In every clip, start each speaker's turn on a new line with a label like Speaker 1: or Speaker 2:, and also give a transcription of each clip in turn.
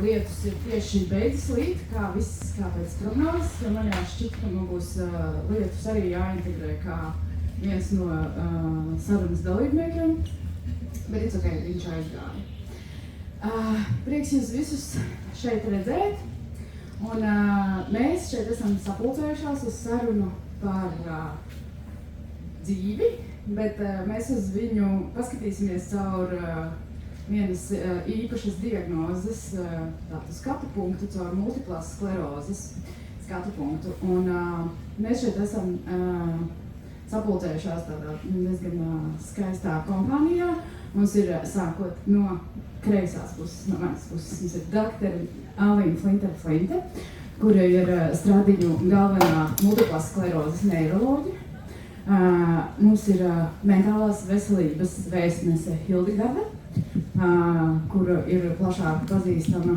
Speaker 1: lietus ir tieši beidzas līt, kā viss kā pēc prognozes, jo man jau šķiet, ka man būs lietus arī jāintegrē kā viens no sarunas dalībniekiem, bet it's okay, viņš aizgāja. Prieks jūs visus šeit redzēt, un mēs šeit esam sapulcējušās uz sarunu par dzīvi, bet mēs uz viņu paskatīsimies caur vienas īpašas diagnozes tādu skatu punktu, caur multiplās sklerozes skatu punktu. Un mēs šeit esam sapulcējušās tādā diezgan skaistā kompānijā. Mums ir sākot no kreisās puses, no manas puses, mums ir doktori Alīna Flinter-Flinte, kura ir Stradiņu galvenā multiplās sklerozes neiroloģija. Mums ir mentālās veselības vēstnese Hildegarde, kura ir plašāk pazīstama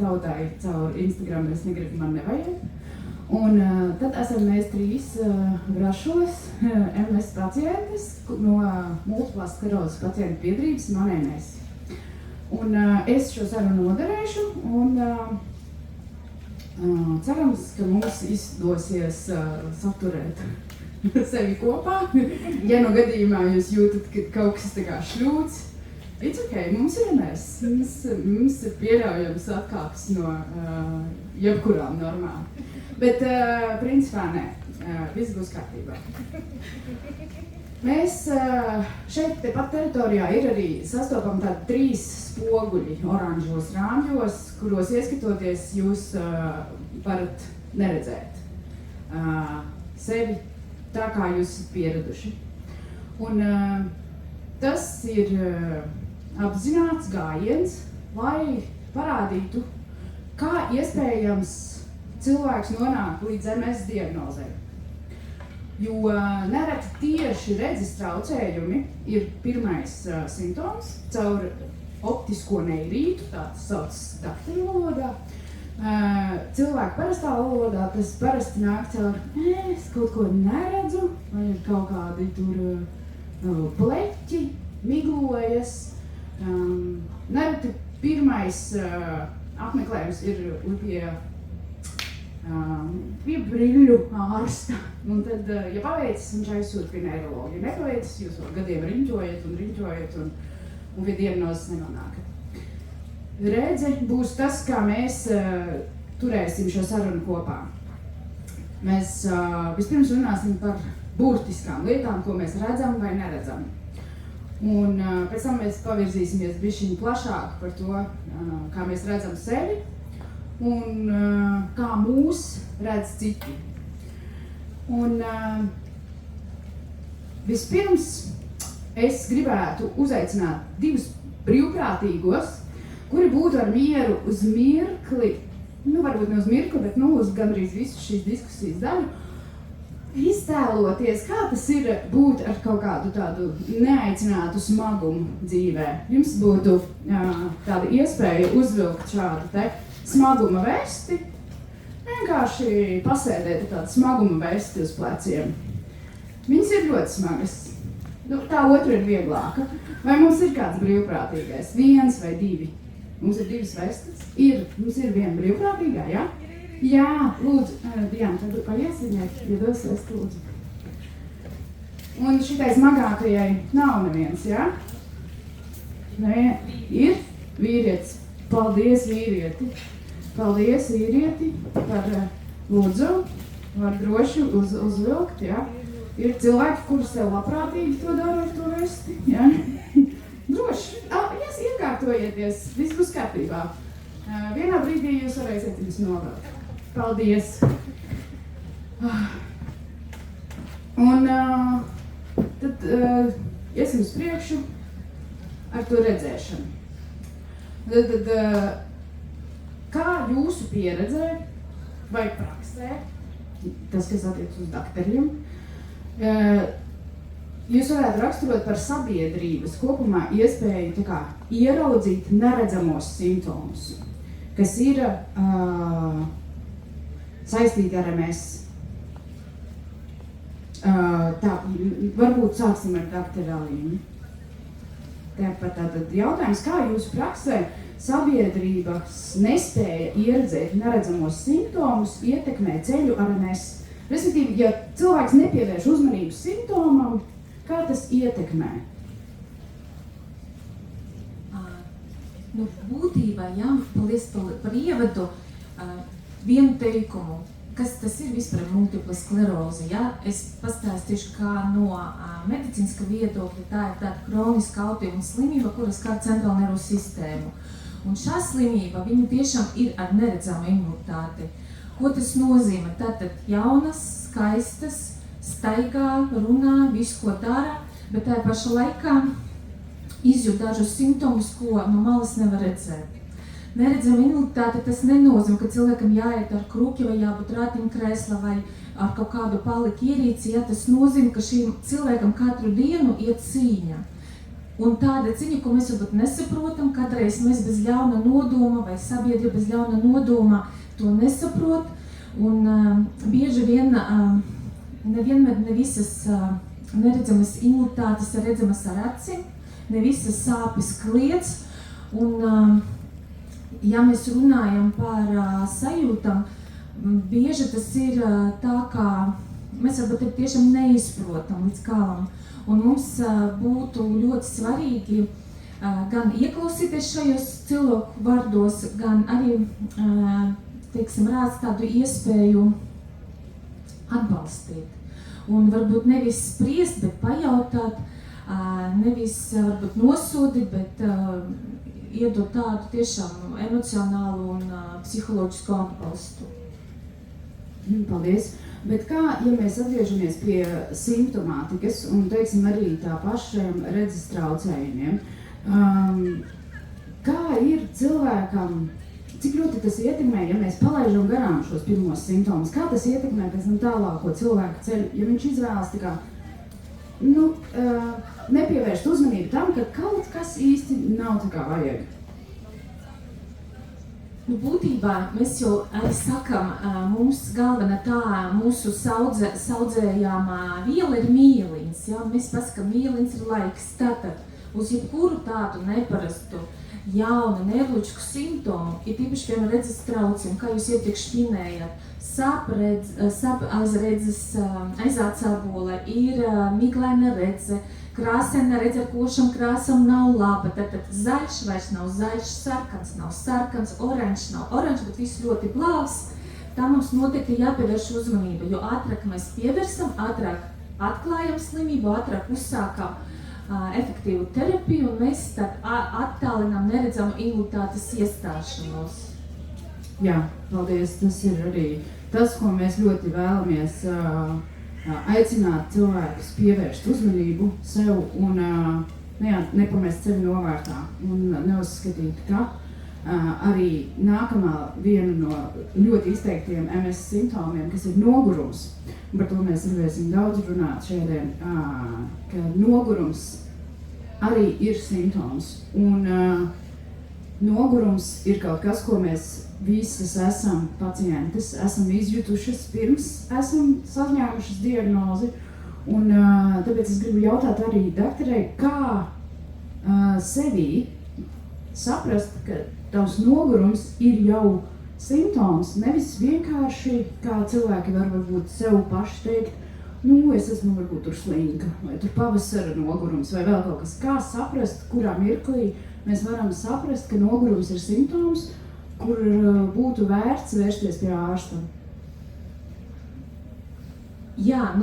Speaker 1: tautai caur Instagram, es negribu, man nevajag. Un tad esam mēs trīs grašos MS pacientes no multiplās sklerozes pacientu biedrības Manēnēs. Un es šo sarunu noderēšu un cerams, ka mums izdosies saturēt sevi kopā. Ja no gadījumā jūs jūtat, ka kaut kas tā kā šļūts, it's okay, mums ir MS. Mums ir pieļaujams atkāpes no jebkurām normām. Bet principā nē, viss būs kārtībā. Mēs šeit tepat teritorijā ir arī sastopam tādi 3 spoguļi oranžos rāmjos, kuros ieskatoties jūs varat neredzēt sevi tā, kā jūs esat pieraduši. Un tas ir apzināts gājiens, lai parādītu, kā iespējams cilvēks nonāk līdz MS diagnozē. Jo nereti tieši redzes traucējumi ir pirmais simptoms caur optisko neirītu, tā tas sauc dakteru valodā. Cilvēku parastā valodā tas parasti nāk caur, es kaut ko neredzu, vai ir kaut kādi tur pleķi, miglojas. Nereti pirmais apmeklējums ir pie brīļu ārsta, un tad, ja paveicis, viņš aizsūta pie neiroloģa. Ja nepaveicis, jūs vēl gadiem riņķojat un pie diagnozes nenonākat. Redze būs tas, kā mēs turēsim šo sarunu kopā. Mēs vispirms runāsim par burtiskām lietām, ko mēs redzam vai neredzam. Un pēc tam mēs pavirzīsimies bišķiņ plašāk par to, kā mēs redzam sevi, un kā mūs redz citi. Un vispirms es gribētu uzaicināt 2 brīvprātīgos, kuri būtu ar mieru uz mirkli, varbūt ne uz mirkli, bet uz gandrīz visu šīs diskusijas daļu, iztēloties, kā tas ir būt ar kaut kādu tādu neaicinātu smagumu dzīvē. Jums būtu tāda iespēja uzvilkt šādu te smaguma vesti, vienkārši pasēdēt tādu smaguma vesti uz pleciem. Viņas ir ļoti smagas. Tā otra ir vieglāka. Vai mums ir kāds brīvprātīgais? 1 vai 2? Mums ir 2 vestes? Mums ir 1 brīvprātīgā, jā? Jā, lūdzu, Diana, tad palies viņai, ja dos vesti, lūdzu. Un šitai smagākajai nav neviens, jā? Nē, ir vīrietis. Paldies, vīrieti. Paldies, vīrieti, par lūdzu, var droši uzvilkt, jā. Ir cilvēki, kuri sev labprātīgi to dara ar to vesti, jā. Droši, iekārtojieties, viss būs kārtībā. Vienā brīdī jūs varēsiet viņus novērt. Paldies. Un tad iesim uz priekšu ar to redzēšanu. Tad kā jūsu pieredzē vai praksē, tas, kas attiec uz dakteriem, jūs varētu raksturot par sabiedrības kopumā iespēju tā kā ieraudzīt neredzamos simptomus, kas ir saistīti ar MS. Varbūt sāksim ar doktoru Alīnu. Tāpat tātad jautājums, kā jūsu praksē sabiedrības nespēja ieredzēt neredzamos simptomus ietekmē ceļu RNS. Respektīvi, ja cilvēks nepievērš uzmanību simptomam, kā tas ietekmē?
Speaker 2: Nu, būtībā, jā, paldies par ievadu, vienu teikumu, kas tas ir vispār multipla skleroze, jā? Es pastāstīšu, kā no medicīniska viedokļa tā ir tāda kroniska autoimūna slimība, kuras skar centrālo nervu sistēmu. Un šā slimība, viņa tiešām ir ar neredzamu imunitāti. Ko tas nozīmē? Tātad jaunas, skaistas, staigā, runā, visu, ko dara, bet tajā pašā laikā izjūt dažus simptomus, ko no malas nevar redzēt. Neredzama imunitāte tas nenozīmē, ka cilvēkam jāiet ar kruki vai jābūt ratiņkrēsla vai ar kaut kādu paliku ierīci. Ja, tas nozīmē, ka šīm cilvēkam katru dienu iet cīņa. Un tāda cīņa, ko mēs varbūt nesaprotam, kādreiz mēs bez ļauna nodoma vai sabiedrība bez ļauna nodoma to nesaprot. Un bieži vien nevienmēr ne visas neredzamas imunitātes ir redzamas ar acīm. Ne visas sāpes kliedz, un ja mēs runājam par sajūtam, bieži tas ir tā, kā mēs varbūt tiešām neizprotam līdz galam. Un mums būtu ļoti svarīgi gan ieklausīties šajos cilvēku vārdos, gan arī, teiksim, rādīt tādu iespēju atbalstīt. Un varbūt nevis spriest, bet pajautāt, nevis varbūt nosodīt, bet iedot tādu tiešām emocionālu un psiholoģisku atbalstu.
Speaker 1: Paldies! Bet kā, ja mēs atgriežamies pie simptomātikas un, teiksim, arī tā pašiem redzes traucējumiem, kā ir cilvēkam, cik ļoti tas ietekmē, ja mēs palaižam garām šos pirmos simptomus, kā tas ietekmē pēc tam tālāko cilvēku ceļu, ja viņš izvēlas tā kā, nepievērst uzmanību tam, ka kaut kas īsti nav tā kā vajag.
Speaker 2: Nu, būtībā mēs jau arī sakam, mums galvenā tā mūsu saudzējāmā viela ir mīliņas. Ja? Mēs pasakam, mīliņas ir laiks. Tātad uz jebkuru tādu neparastu jaunu nervučku simptomu, ir tīpaši piemēram redzes traucījumi, kā jūs iepriekš minējāt. Sāp aiz redzes, aiz atsābola, ir miglaina redze, krāsaina redze, ar košam krāsam nav laba. Tātad zaļš vairs nav zaļš, sarkans nav sarkans, oranžs nav oranžs, bet viss ļoti blāvs. Tā mums noteikti jāpievērš uzmanība, jo ātrāk mēs pievērsam, ātrāk atklājam slimību, ātrāk uzsākam efektīvu terapiju, un mēs tad attālinām neredzamu imunitātes iestāšanos.
Speaker 1: Jā, paldies. Tas ir arī tas, ko mēs ļoti vēlamies aicināt cilvēkus pievērst uzmanību sev un nepamest sevi novārtā un neuzskatīt, ka arī nākamā viena no ļoti izteiktiem MS simptomiem, kas ir nogurums. Par to mēs gribēsim daudz runāt šodien, ka nogurums arī ir simptoms. Un nogurums ir kaut kas, ko mēs visas esam pacientes, esam izjutušas pirms esam saņēmušas diagnozi. Un tāpēc es gribu jautāt arī doktorei, kā sevī saprast, ka tavs nogurums ir jau simptoms, nevis vienkārši, kā cilvēki var varbūt sev paši teikt, es esmu varbūt tur slinka, vai tur pavasara nogurums, vai vēl kaut kas. Kā saprast, kurā mirklī mēs varam saprast, ka nogurums ir simptoms, kur būtu vērts vērsties pie ārsta?
Speaker 2: Jā,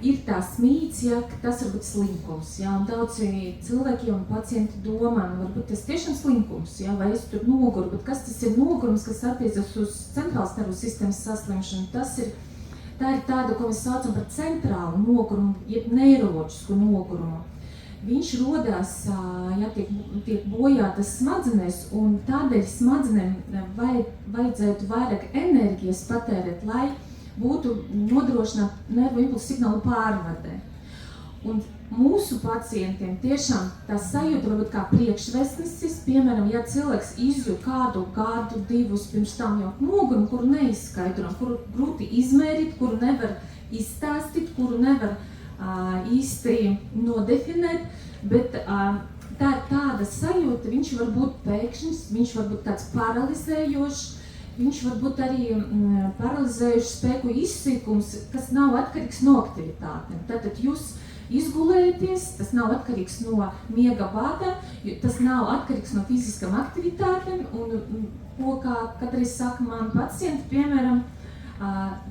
Speaker 2: ir tās mīts, ja, ka tas var būt slinkums, ja, un daudzi cilvēki un pacienti domā, varbūt tas tiešām slinkums, ja, vai es tur noguru, bet kas tas ir nogurums, kas attiecas uz centrālas nervu sistēmas saslimšanu? Tā ir tāda, ko mēs saucam par centrālu nogurumu, jeb neiroloģisku nogurumu. Viņš rodās, ja tiek bojātas smadzenēs, un tādēļ smadzenēm vajadzētu vairāk enerģijas patērēt, lai būtu nodrošināt nervu impulsu signālu pārvadē. Un mūsu pacientiem tiešām tā sajūta varbūt kā priekšvēstnesis, piemēram, ja cilvēks izjūt kādu gadu, divus pirms tam jau nogurumu, kuru neizskaidrojam, kuru grūti izmērīt, kuru nevar izstāstīt, kuru nevar īsti nodefinēt, bet tā ir tāda sajūta, viņš var būt pēkšņs, viņš var būt tāds paralizējošs, viņš var būt arī paralizējušs spēku izsīkums, kas nav atkarīgs no aktivitātēm. Tātad jūs izgulēties, tas nav atkarīgs no miega bada, tas nav atkarīgs no fiziskām aktivitātēm, un ko, kā katreiz saka man pacienti, piemēram,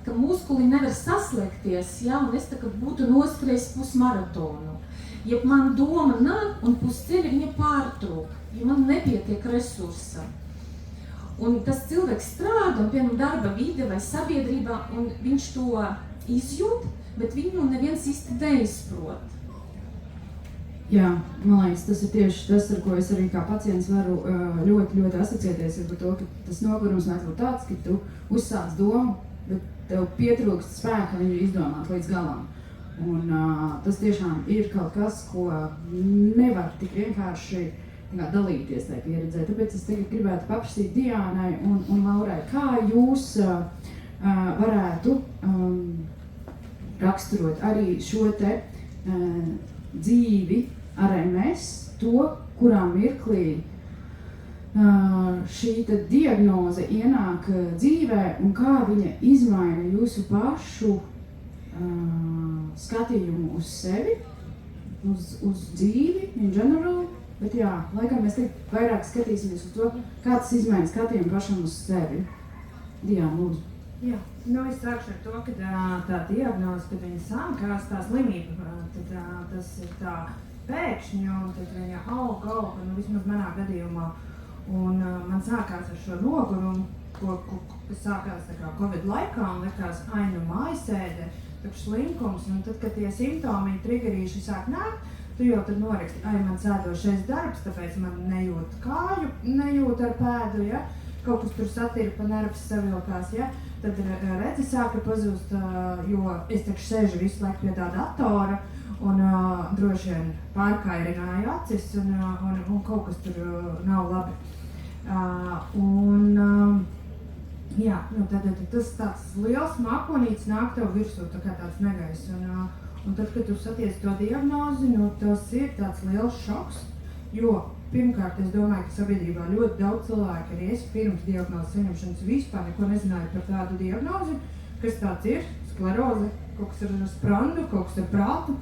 Speaker 2: ka muskuli nevar saslēgties, ja, un es tā kā būtu noskrējis pusmaratonu. Ja man doma nāk un pusceļa viņa pārtrūk, ja man nepietiek resursa. Un tas cilvēks strādā, un piemēram darba vide vai sabiedrībā, un viņš to izjūt, bet viņu neviens īsti neizprot.
Speaker 1: Jā, man liekas, tas ir tieši tas, ar ko es arī kā pacients varu ļoti asociēties ar to, ka tas nogurums nāk no tāds, ka tu uzsāc domu, bet tev pietrūkst spēka viņu izdomāt līdz galam. Un tas tiešām ir kaut kas, ko nevar tik vienkārši dalīties tajā pieredzē. Tāpēc es tagad gribētu paprasīt Diānai un Laurai, kā jūs varētu raksturot arī šo te dzīvi ar MS, to, kurā mirklī šī diagnoze ienāk dzīvē un kā viņa izmaina jūsu pašu skatījumu uz sevi, uz dzīvi in general, bet jā, laikam mēs tagad vairāk skatīsimies uz to, kā tas izmaina skatījumu pašam uz sevi. Diāna, lūdzu.
Speaker 3: Jā, es sākšu ar to, ka tā diagnoze, kad viņa sākās, tā slimība, tad tas ir tā pēkšņi, un tad viņa auga, vismaz manā gadījumā. Un man sākās ar šo nogurumu, kas sākās tā kā Covid laikā, un likās, mājasēde, slinkums, un tad, kad tie simptomi triggerīši sāk nākt, tu jau tad noraksti, man sēdošais darbs, tāpēc man nejūt kāju, nejūt ar pēdu, ja? Kaut kas tur satirpa, nervs savilkās, ja? Tad redzi sāka pazūst, jo es taču sēžu visu laiku pie tā datora, un droši vien pārkairināju acis, un kaut kas tur nav labi. Jā, tad tas tāds liels mākonīts nāk tev virsū, tā kā tāds negaiss. Un tad, kad tu satiec to diagnozi, tas ir tāds liels šoks, jo pirmkārt, es domāju, ka sabiedrībā ļoti daudz cilvēku arī es pirms diagnozes saņemšanas vispār neko nezināju par tādu diagnozi, kas tāds ir, skleroze, kaut kas ar sprandu, kaut kas ar prātu.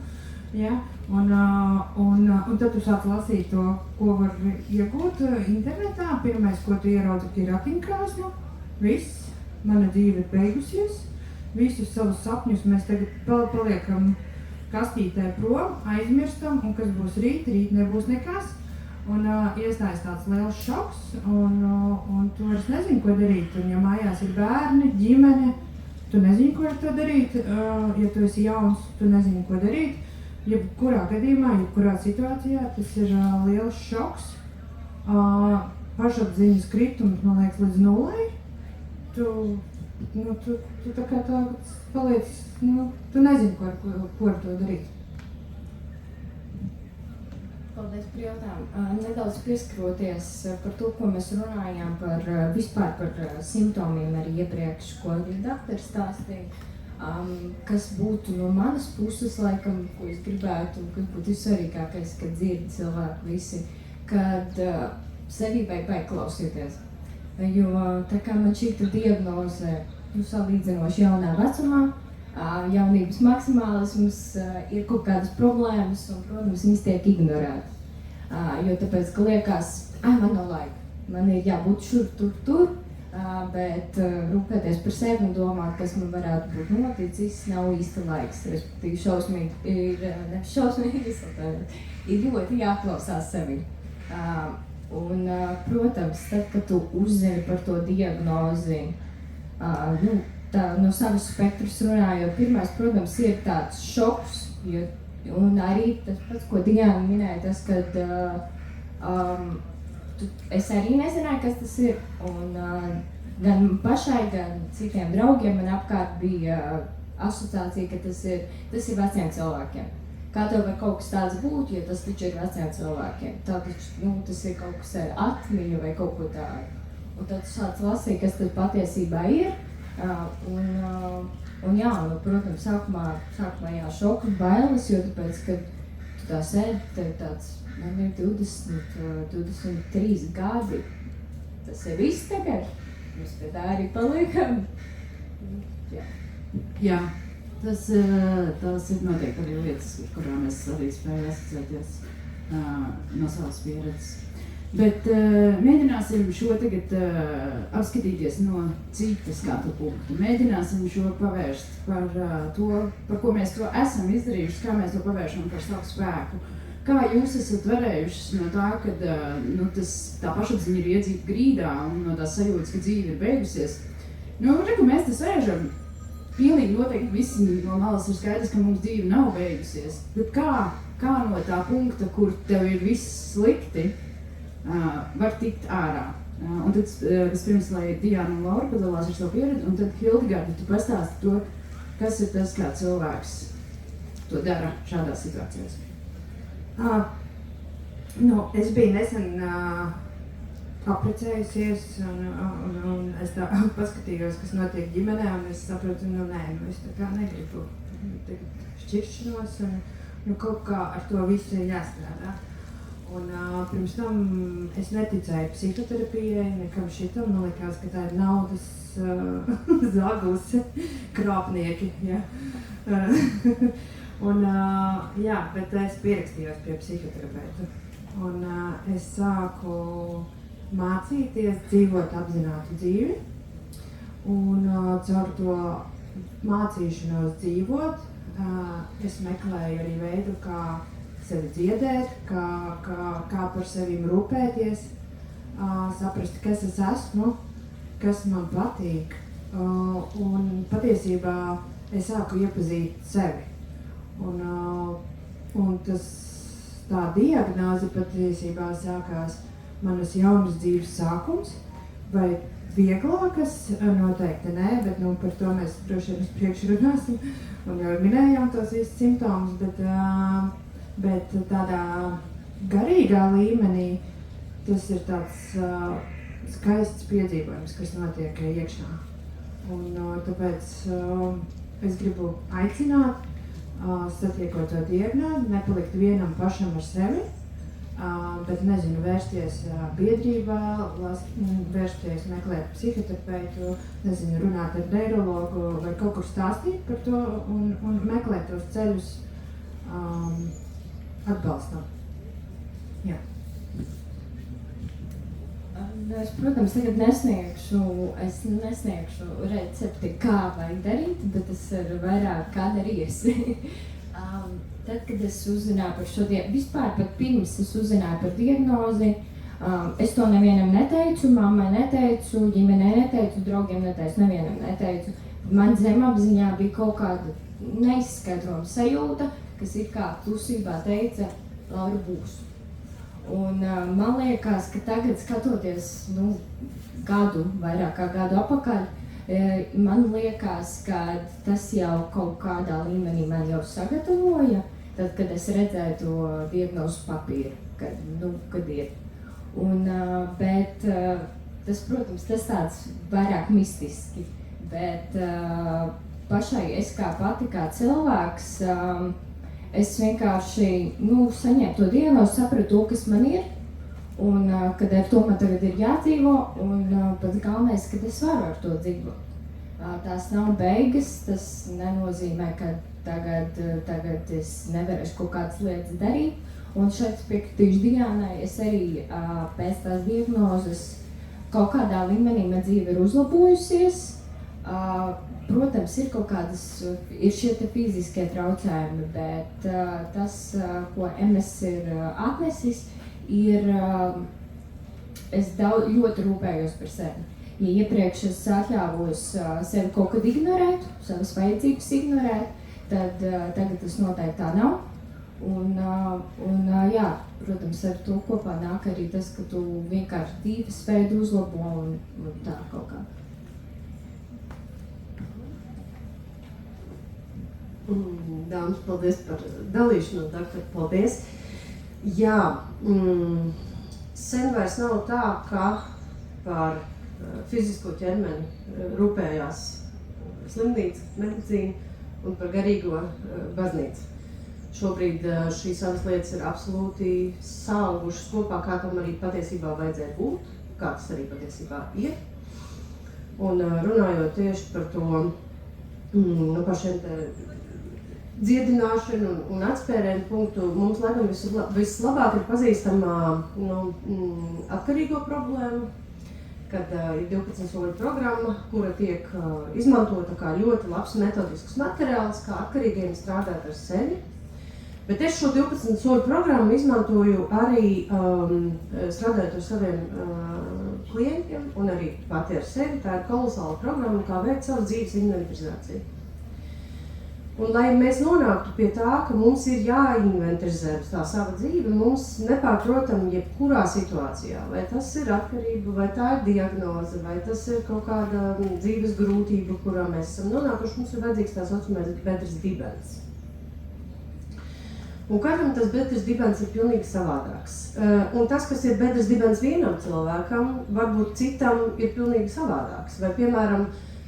Speaker 3: Ja? Un tad tu sāc lasīt to, ko var iegūt internetā. Pirmais, ko tu ieraudzi, ir ratiņkrāsma. Viss, mana dzīve ir beigusies. Visus savus sapņus mēs tagad paliekam kastītē prom, aizmirstam, un kas būs rīt nebūs nekas. Un iestājas tāds liels šoks, un tu vairs nezini, ko darīt. Un ja mājās ir bērni, ģimene, tu nezini, ko ar to darīt. Ja tu esi jauns, tu nezini, ko darīt. Jebkurā gadījumā, jebkurā situācijā, tas ir liels šoks. Pašapziņas kritums, man liekas, līdz nulai. Tu tā kā tā paliec, tu nezini, ko ar to darīt.
Speaker 4: Paldies par jautājumu. Nedaudz pieskaroties par to, ko mēs runājām vispār par simptomiem arī iepriekš, ko arī dakteris stāstīja. Kas būtu no manas puses, laikam, ko es gribētu, kas būtu svarīgākais, kad dzird cilvēku visi, kad sevī vajag klausīties. Jo tā kā man šī diagnoze salīdzinoši jaunā vecumā, jaunības maksimālisms, ir kaut kādas problēmas un, protams, viņas tiek ignorētas. Jo tāpēc, ka liekas, man nav laika, man ir jābūt šur, tur, bet rūpēties par sevi un domāt, kas man varētu būt noticis, nav īsti laiks. Respektīvi, ir ļoti jāklausās sevi. Un, protams, tad, kad tu uzzini par to diagnozi, no savas spektras runājot, pirmais, protams, ir tāds šoks, un arī tas pats, ko Diāna minēja, tas, kad es arī nezināju, kas tas ir, un gan pašai, gan citiem draugiem man apkārt bija asociācija, ka tas ir veciem cilvēkiem. Kā tev var kaut kas tāds būt, ja tas taču ir veciem cilvēkiem? Tas ir kaut kas ar atmiņu vai kaut ko tādu. Un tad tu sāc lasīt, kas tas patiesībā ir. Un jā, protams, sākumā jā, šoku bailes, jo tāpēc, kad tu tā sēdi, tev tāds man ir 23 gadi. Tas ir viss tagad. Mēs pie tā arī paliekam. Jā.
Speaker 1: Jā, tas ir noteikti arī lietas, kurām es arī spēju asociēties no savas pieredzes. Bet mēģināsim šo tagad apskatīties no citas skatu punktu. Mēģināsim šo pavērst par to, par ko mēs to esam izdarījuši, kā mēs to pavēršam par savu spēku. Kā jūs esat varējuši no tā, kad tā pašapziņa ir iedzīta grīdā un no tās sajūtas, ka dzīve ir beigusies. Reku, mēs te sēžam, pilnīgi noteikti visi no malas ir skaidrs, ka mums dzīve nav beigusies. Bet kā no tā punkta, kur tev ir viss slikti, var tikt ārā. Un tad vispirms, lai Diana un Laura padalās ar savu pieredzi, un tad Hildegārda, tu pastāsti to, kas ir tas, kā cilvēks to dara šādās situācijās.
Speaker 3: Es biju nesen apprecējusies, un es tā paskatījos, kas notiek ģimenē, un es saprotu, es tā kā negribu šķiršanos, un kaut kā ar to visu ir jāstrādā. Un pirms tam es neticēju psihoterapijai, nekam šitam, man likās, ka tā ir naudas zaglis, krāpnieki, ja. Bet es pierakstījos pie psihoterapeita. Un es sāku mācīties dzīvot apzinātu dzīvi. Un caur to mācīšanos dzīvot, es meklēju arī veidu, kā sevi dziedēt, kā par sevim rūpēties, saprast, kas es esmu, kas man patīk. Un patiesībā es sāku iepazīt sevi. Un tā diagnoze patiesībā sākās manas jaunas dzīves sākums, vai vieglākas, noteikti nē, bet par to mēs droši vien uz priekšu runāsim, un jau minējām tos visus simptomus, bet tādā garīgā līmenī tas ir tāds skaists piedzīvojums, kas notiek iekšā. Un tāpēc es gribu aicināt, satiekot to diagnozi, nepalikt vienam pašam ar sevi, bet vērsties biedrībā, vērsties meklēt psihoterapeitu, runāt ar neirologu vai kaut kur stāstīt par to un meklēt tos ceļus atbalstam. Jā.
Speaker 4: Es, protams, tagad nesniegšu recepti, kā vajag darīt, bet tas ir vairāk kā darījies. Tad, kad es uzzināju par šo vispār pat pirms es uzzināju par diagnozi, es to nevienam neteicu, mammai neteicu, ģimenei neteicu, draugiem neteicu, nevienam neteicu. Man zemapziņā bija kaut kāda neizskaidrojama sajūta, kas ir kā klusībā teica, Laura būs. Un man liekas, ka tagad skatoties vairāk kā gadu atpakaļ, man liekas, ka tas jau kaut kādā līmenī man jau sagatavoja, tad, kad es redzēju to diagnozu papīru, kad ir. Bet tas, protams, tas tāds vairāk mistiski, bet pašai es kā pati, kā cilvēks, es vienkārši saņēmu to diagnozi, sapratu to, kas man ir, un kad ar to man tagad ir jādzīvo, un pats galvenais, kad es varu ar to dzīvot. Tās nav beigas, tas nenozīmē, ka tagad es nevarēšu kaut kādas lietas darīt, un šeit piekritīšu Diānai, es arī pēc tās diagnozes kaut kādā līmenī man dzīve ir uzlabojusies. Protams, ir kaut kādas, ir šie te fiziskie traucējumi, bet tas, ko MS ir atnesis, ir, es ļoti rūpējos par sevi. Ja iepriekš es atļāvos sevi kaut kad ignorēt, savas vajadzības ignorēt, tad tagad tas noteikti tā nav. Jā, protams, ar to kopā nāk arī tas, ka tu vienkārši dzīvesveidu uzlabo un tā kaut kā.
Speaker 5: Dāmas, paldies par dalīšanu, doktor, paldies. Jā, sen vairs nav tā, ka par fizisko ķermeni rūpējās slimnīca, medicīna un par garīgo baznīcu. Šobrīd šīs abas lietas ir absolūti saaugušas kopā, kā tam arī patiesībā vajadzēja būt, kā tas arī patiesībā ir. Un runājot tieši par to, par šiem te dziedināšanu un atspērienu punktu, mums laikam vislabāk ir pazīstama atkarīgo problēma, kad ir 12 soļu programma, kura tiek izmantota kā ļoti labs metodisks materiāls, kā atkarīgiem strādāt ar sevi. Bet es šo 12 soļu programmu izmantoju arī strādājot ar saviem klientiem un arī pati ar sevi. Tā ir kolosāla programma, kā veikt savu dzīves inventarizāciju. Un, lai mēs nonāktu pie tā, ka mums ir jāinventarizē tā sava dzīve, mums nepārprotam jebkurā situācijā, vai tas ir atkarība, vai tā ir diagnoze, vai tas ir kaut kāda dzīves grūtība, kurā mēs esam nonākuši, mums ir vajadzīgs tā saucamais bedres dibens. Un katram tas bedres dibens ir pilnīgi savādāks. Un tas, kas ir bedres dibens vienam cilvēkam, varbūt citam ir pilnīgi savādāks. Vai, piemēram,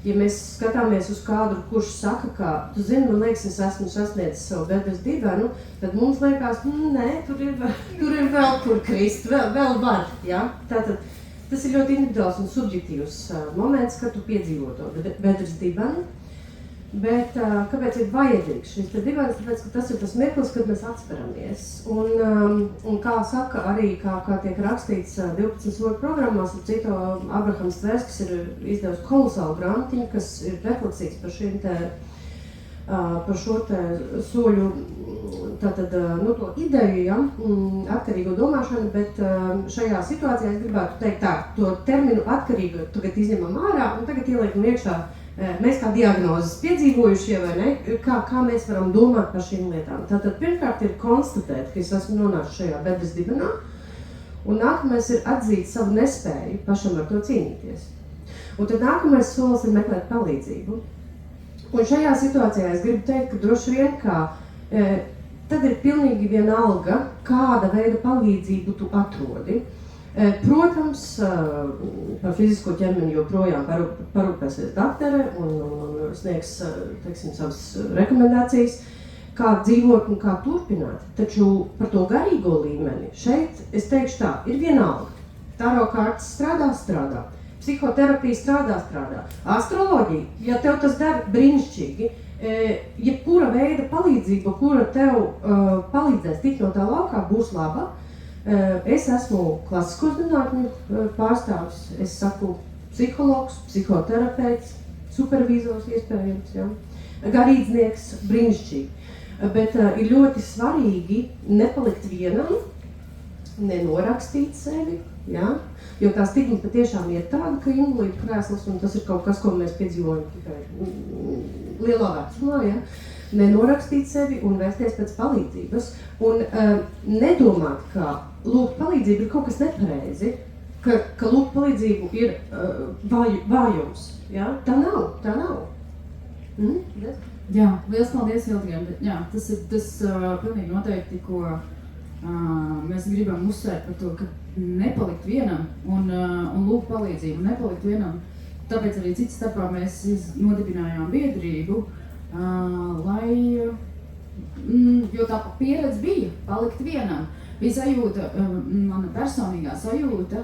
Speaker 5: ja mēs skatāmies uz kādu, kurš saka, ka, tu zini, man liekas, es esmu sasniedzis savu bedres dibenu, tad mums liekas, nē, tur ir vēl kur krist, vēl var, ja? Tātad, tas ir ļoti individuāls un subjektīvs moments, kad tu piedzīvo to bedres dibenu. Bet kāpēc ir vajadzīgs šis dibens? Tāpēc, ka tas ir tas mirklis, kad mēs atsperamies. Un kā saka arī, kā tiek rakstīts 12 soļu programmās, ar citu Abrahams Tverskis ir izdevusi kolosālu grāmatiņu, kas ir refleksīgs par šo te soļu, tātad, to ideju, ja, atkarīgo domāšanu, bet šajā situācijā es gribētu teikt tā, to terminu atkarīgu tagad izņemam ārā un tagad ieliekam iekšā mēs kā diagnozes piedzīvojušie, vai ne, kā mēs varam domāt par šīm lietām. Tātad pirmkārt ir konstatēt, ka es esmu nonācis šajā bedres dibenā, un nākamais ir atzīt savu nespēju pašam ar to cīnīties. Un tad nākamais solis ir meklēt palīdzību. Un šajā situācijā es gribu teikt, ka droši vien, tad ir pilnīgi vienalga, kāda veida palīdzību tu atrodi. Protams, par fizisko ķermeni joprojām parūpēsies daktere un sniegs, teiksim, savas rekomendācijas, kā dzīvot un kā turpināt. Taču par to garīgo līmeni šeit, es teikšu tā, ir vienalga. Tāro kārtas strādā. Psihoterapija strādā. Astroloģija, ja tev tas dara brīnišķīgi, jebkura veida palīdzība, kura tev palīdzēs tikt no tā laukā, būs laba. Es esmu klasisko zinātņu pārstāvis, es saku psihologs, psihoterapeits, supervizors iespējams, ja? Garīdznieks, brīnišķīgi. Bet ir ļoti svarīgi nepalikt vienam, nenorakstīt sevi, ja? Jo tā stigma patiešām ir tāda, ka invalīdu krēsls, un tas ir kaut kas, ko mēs piedzīvojam tikai lielā vecumā, ja? Nenorakstīt sevi un vērsties pēc palīdzības. Un nedomāt, ka lūgt palīdzību ir kaut kas nepareizi, ka lūgt palīdzību ir vājums. Ja? Tā nav.
Speaker 1: Jā, liels paldies, Hildegard. Jā, tas ir pilnīgi noteikti, ko mēs gribam uzsvērt par to, ka nepalikt vienam un lūgt palīdzību, nepalikt vienam. Tāpēc arī cits starpā mēs nodibinājām biedrību, jo tā pieredze bija palikt vienam. Bija sajūta, mana personīgā sajūta,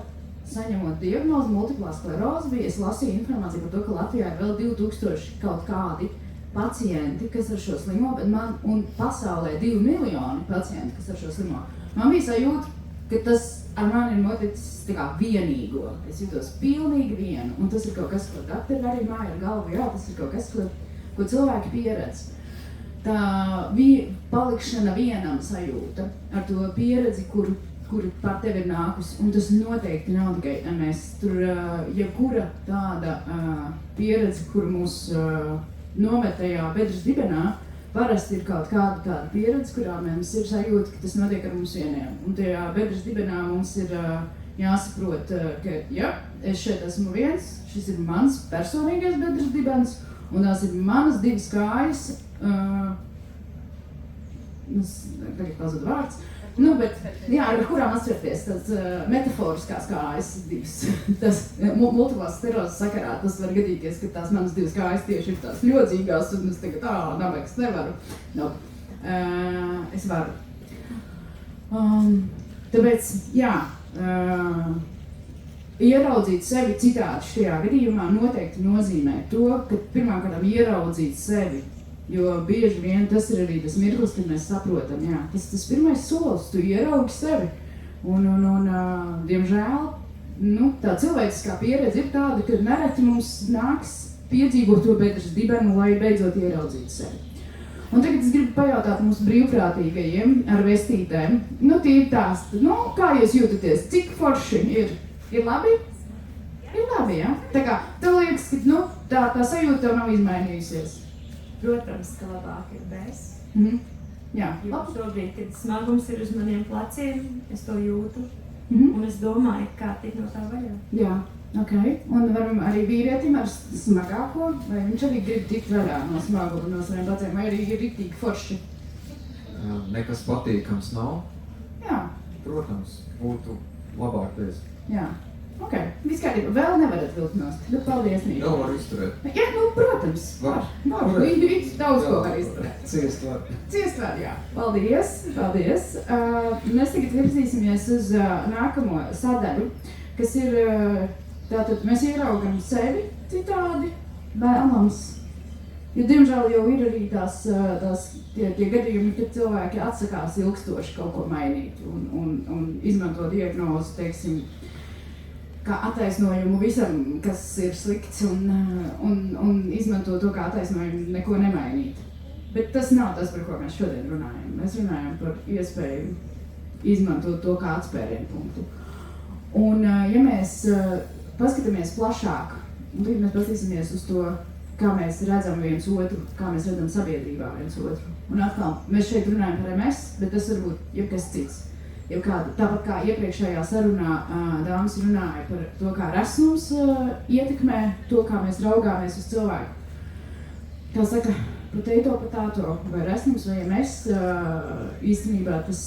Speaker 1: saņemot diagnozi multiplā skleroze bija, es lasīju informāciju par to, ka Latvijā ir vēl 2000 kaut kādi pacienti, kas ar šo slimo, un pasaulē 2 miljoni pacienti, kas ar šo slimo. Man bija sajūta, ka tas ar mani ir noticis tā kā vienīgo. Es jūtos pilnīgi vienu, un tas ir kaut kas, ko dakteri arī māja ar galvu, jā, tas ir kaut kas, ko cilvēki pieredz. Tā palikšana vienam sajūta ar to pieredzi, kuri par tevi ir nākusi, un tas noteikti nav tikai mēs. Tur jebkura tāda pieredze, kuru mūs nomet tajā bedres dibenā, parasti ir kaut kāda pieredze, kurā mums ir sajūta, ka tas notiek ar mums vieniem. Un tajā bedres dibenā mums ir jāsaprot, ka ja, es šeit esmu viens, šis ir mans personīgais bedres dibens, un tās ir manas divas kājas, tagad pazud vārds, bet, jā, ar kurām atcerties, tas metaforiskās kājas divas, tas multiplās sklerozes sakarā, tas var gadīties, ka tās manas divas kājas tieši ir tās ļodzīgās, un es tagad, nabaks, nevaru. Es varu. Tāpēc, jā, ieraudzīt sevi citādi šajā gadījumā noteikti nozīmē to, ka pirmkārt ieraudzīt sevi, jo bieži vien tas ir arī tas mirklis, kad mēs saprotam, jā, tas pirmais solis, tu ieraugi sevi, un diemžēl, tā cilvēciskā pieredze ir tāda, ka nereti mums nāks piedzīvot to bedres dibenu, lai beidzot ieraudzītu sevi. Un tagad es gribu pajautāt mūsu brīvprātīgajiem ar vestītēm, tie ir tās, kā jūs jūtaties, cik forši ir? Ir labi? Ir labi, jā? Tā kā, tev liekas, ka, tā sajūta tev nav izmainījusies.
Speaker 6: Protams, ka labāk ir bez.
Speaker 1: Jā,
Speaker 6: Jo šobrīd, kad smagums ir uz maniem pleciem, es to jūtu.
Speaker 1: Mhm.
Speaker 6: Un es domāju, kā tik no tā vaļā.
Speaker 1: Jā, ok. Un varam arī vīrietim ar smagāko, vai viņš arī grib tikt vaļā no smaguma, no saviem pleciem, vai arī ir riktīgi forši?
Speaker 7: Nekas patīkams nav.
Speaker 1: Jā.
Speaker 7: Protams, būtu labāk bez.
Speaker 1: Jā, ok. Viss kārtībā. Vēl nevarat vilkt nost. Paldies, Mīļa.
Speaker 7: Vēl var izturēt.
Speaker 1: Jā, protams.
Speaker 7: Var.
Speaker 1: Viņš daudz ko var izturēt.
Speaker 7: Ciest var.
Speaker 1: Ciest var, jā. Paldies. Mēs tagad virzīsimies uz nākamo sadaļu, kas ir, tātad mēs ieraugam sevi citādi, vēlams. Jo, diemžēl, jau ir arī tie gadījumi, kad cilvēki atsakās ilgstoši kaut ko mainīt un izmanto diagnozi, teiksim, kā attaisnojumu visam, kas ir slikts un izmanto to kā attaisnojumu neko nemainīt. Bet tas nav tas, par ko mēs šodien runājam. Mēs runājam par iespēju izmantot to kā atspērienu punktu. Un, ja mēs paskatāmies plašāk, un tagad mēs paskatīsimies uz to, kā mēs redzam viens otru, kā mēs redzam sabiedrībā viens otru. Un atkal, mēs šeit runājam par MS, bet tas var būt jebkas cits. Tāpat kā iepriekšējā sarunā dāmas runāja par to, kā resnums ietekmē to, kā mēs raugāmies uz cilvēku. Kā saka, potato, vai resnums, vai MS, īstenībā tās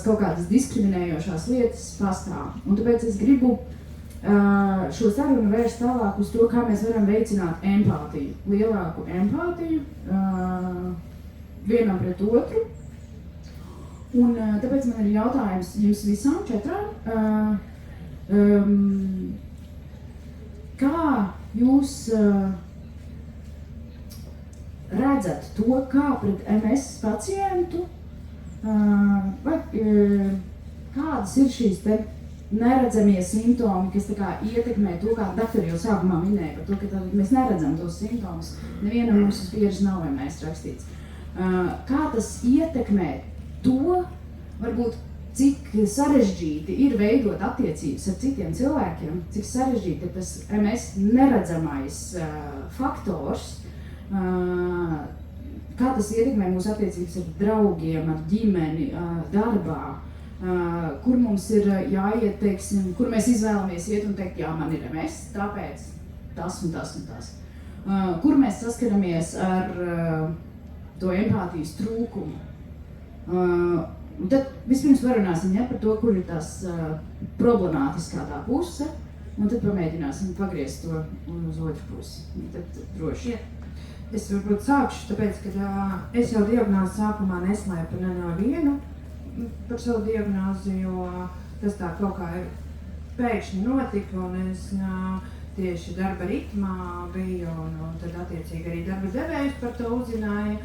Speaker 1: kaut kādas diskriminējošās lietas pastāv. Un tāpēc es gribu šo sarunu vērst tālāk uz to, kā mēs varam veicināt empātiju, lielāku empātiju vienam pret otru. Un tāpēc man ir jautājums jums visām četrām. Kā jūs redzat to, kā pret MS pacientu, vai kādas ir šīs te neredzamie simptomi, kas tā kā ietekmē to, kā doktori jau sākumā minēja par to, ka mēs neredzam tos simptomus. Nevienam mums uz pieredzi nav MS rakstīts. Kā tas ietekmē to, varbūt, cik sarežģīti ir veidot attiecības ar citiem cilvēkiem, cik sarežģīti ir tas MS neredzamais faktors, kā tas ietekmē mūsu attiecības ar draugiem, ar ģimeni, darbā, kur mums ir jāiet, teiksim, kur mēs izvēlamies iet un teikt, jā, man ir MS, tāpēc tas un tas un tas. Kur mēs saskaramies ar to empātijas trūkumu. Un tad vispirms parunāsim par to, kur ir tās problemātiskā tā puse, un tad pamēģināsim pagriezt to uz otru pusi. Tad droši.
Speaker 3: Es varbūt sākšu, tāpēc, ka es jau diagnozi sākumā neslēpu nevienu par savu diagnozi, jo tas tā kaut kā pēkšņi notika, un es tieši darba ritmā biju, un tad attiecīgi arī darba devējs par to uzzināja,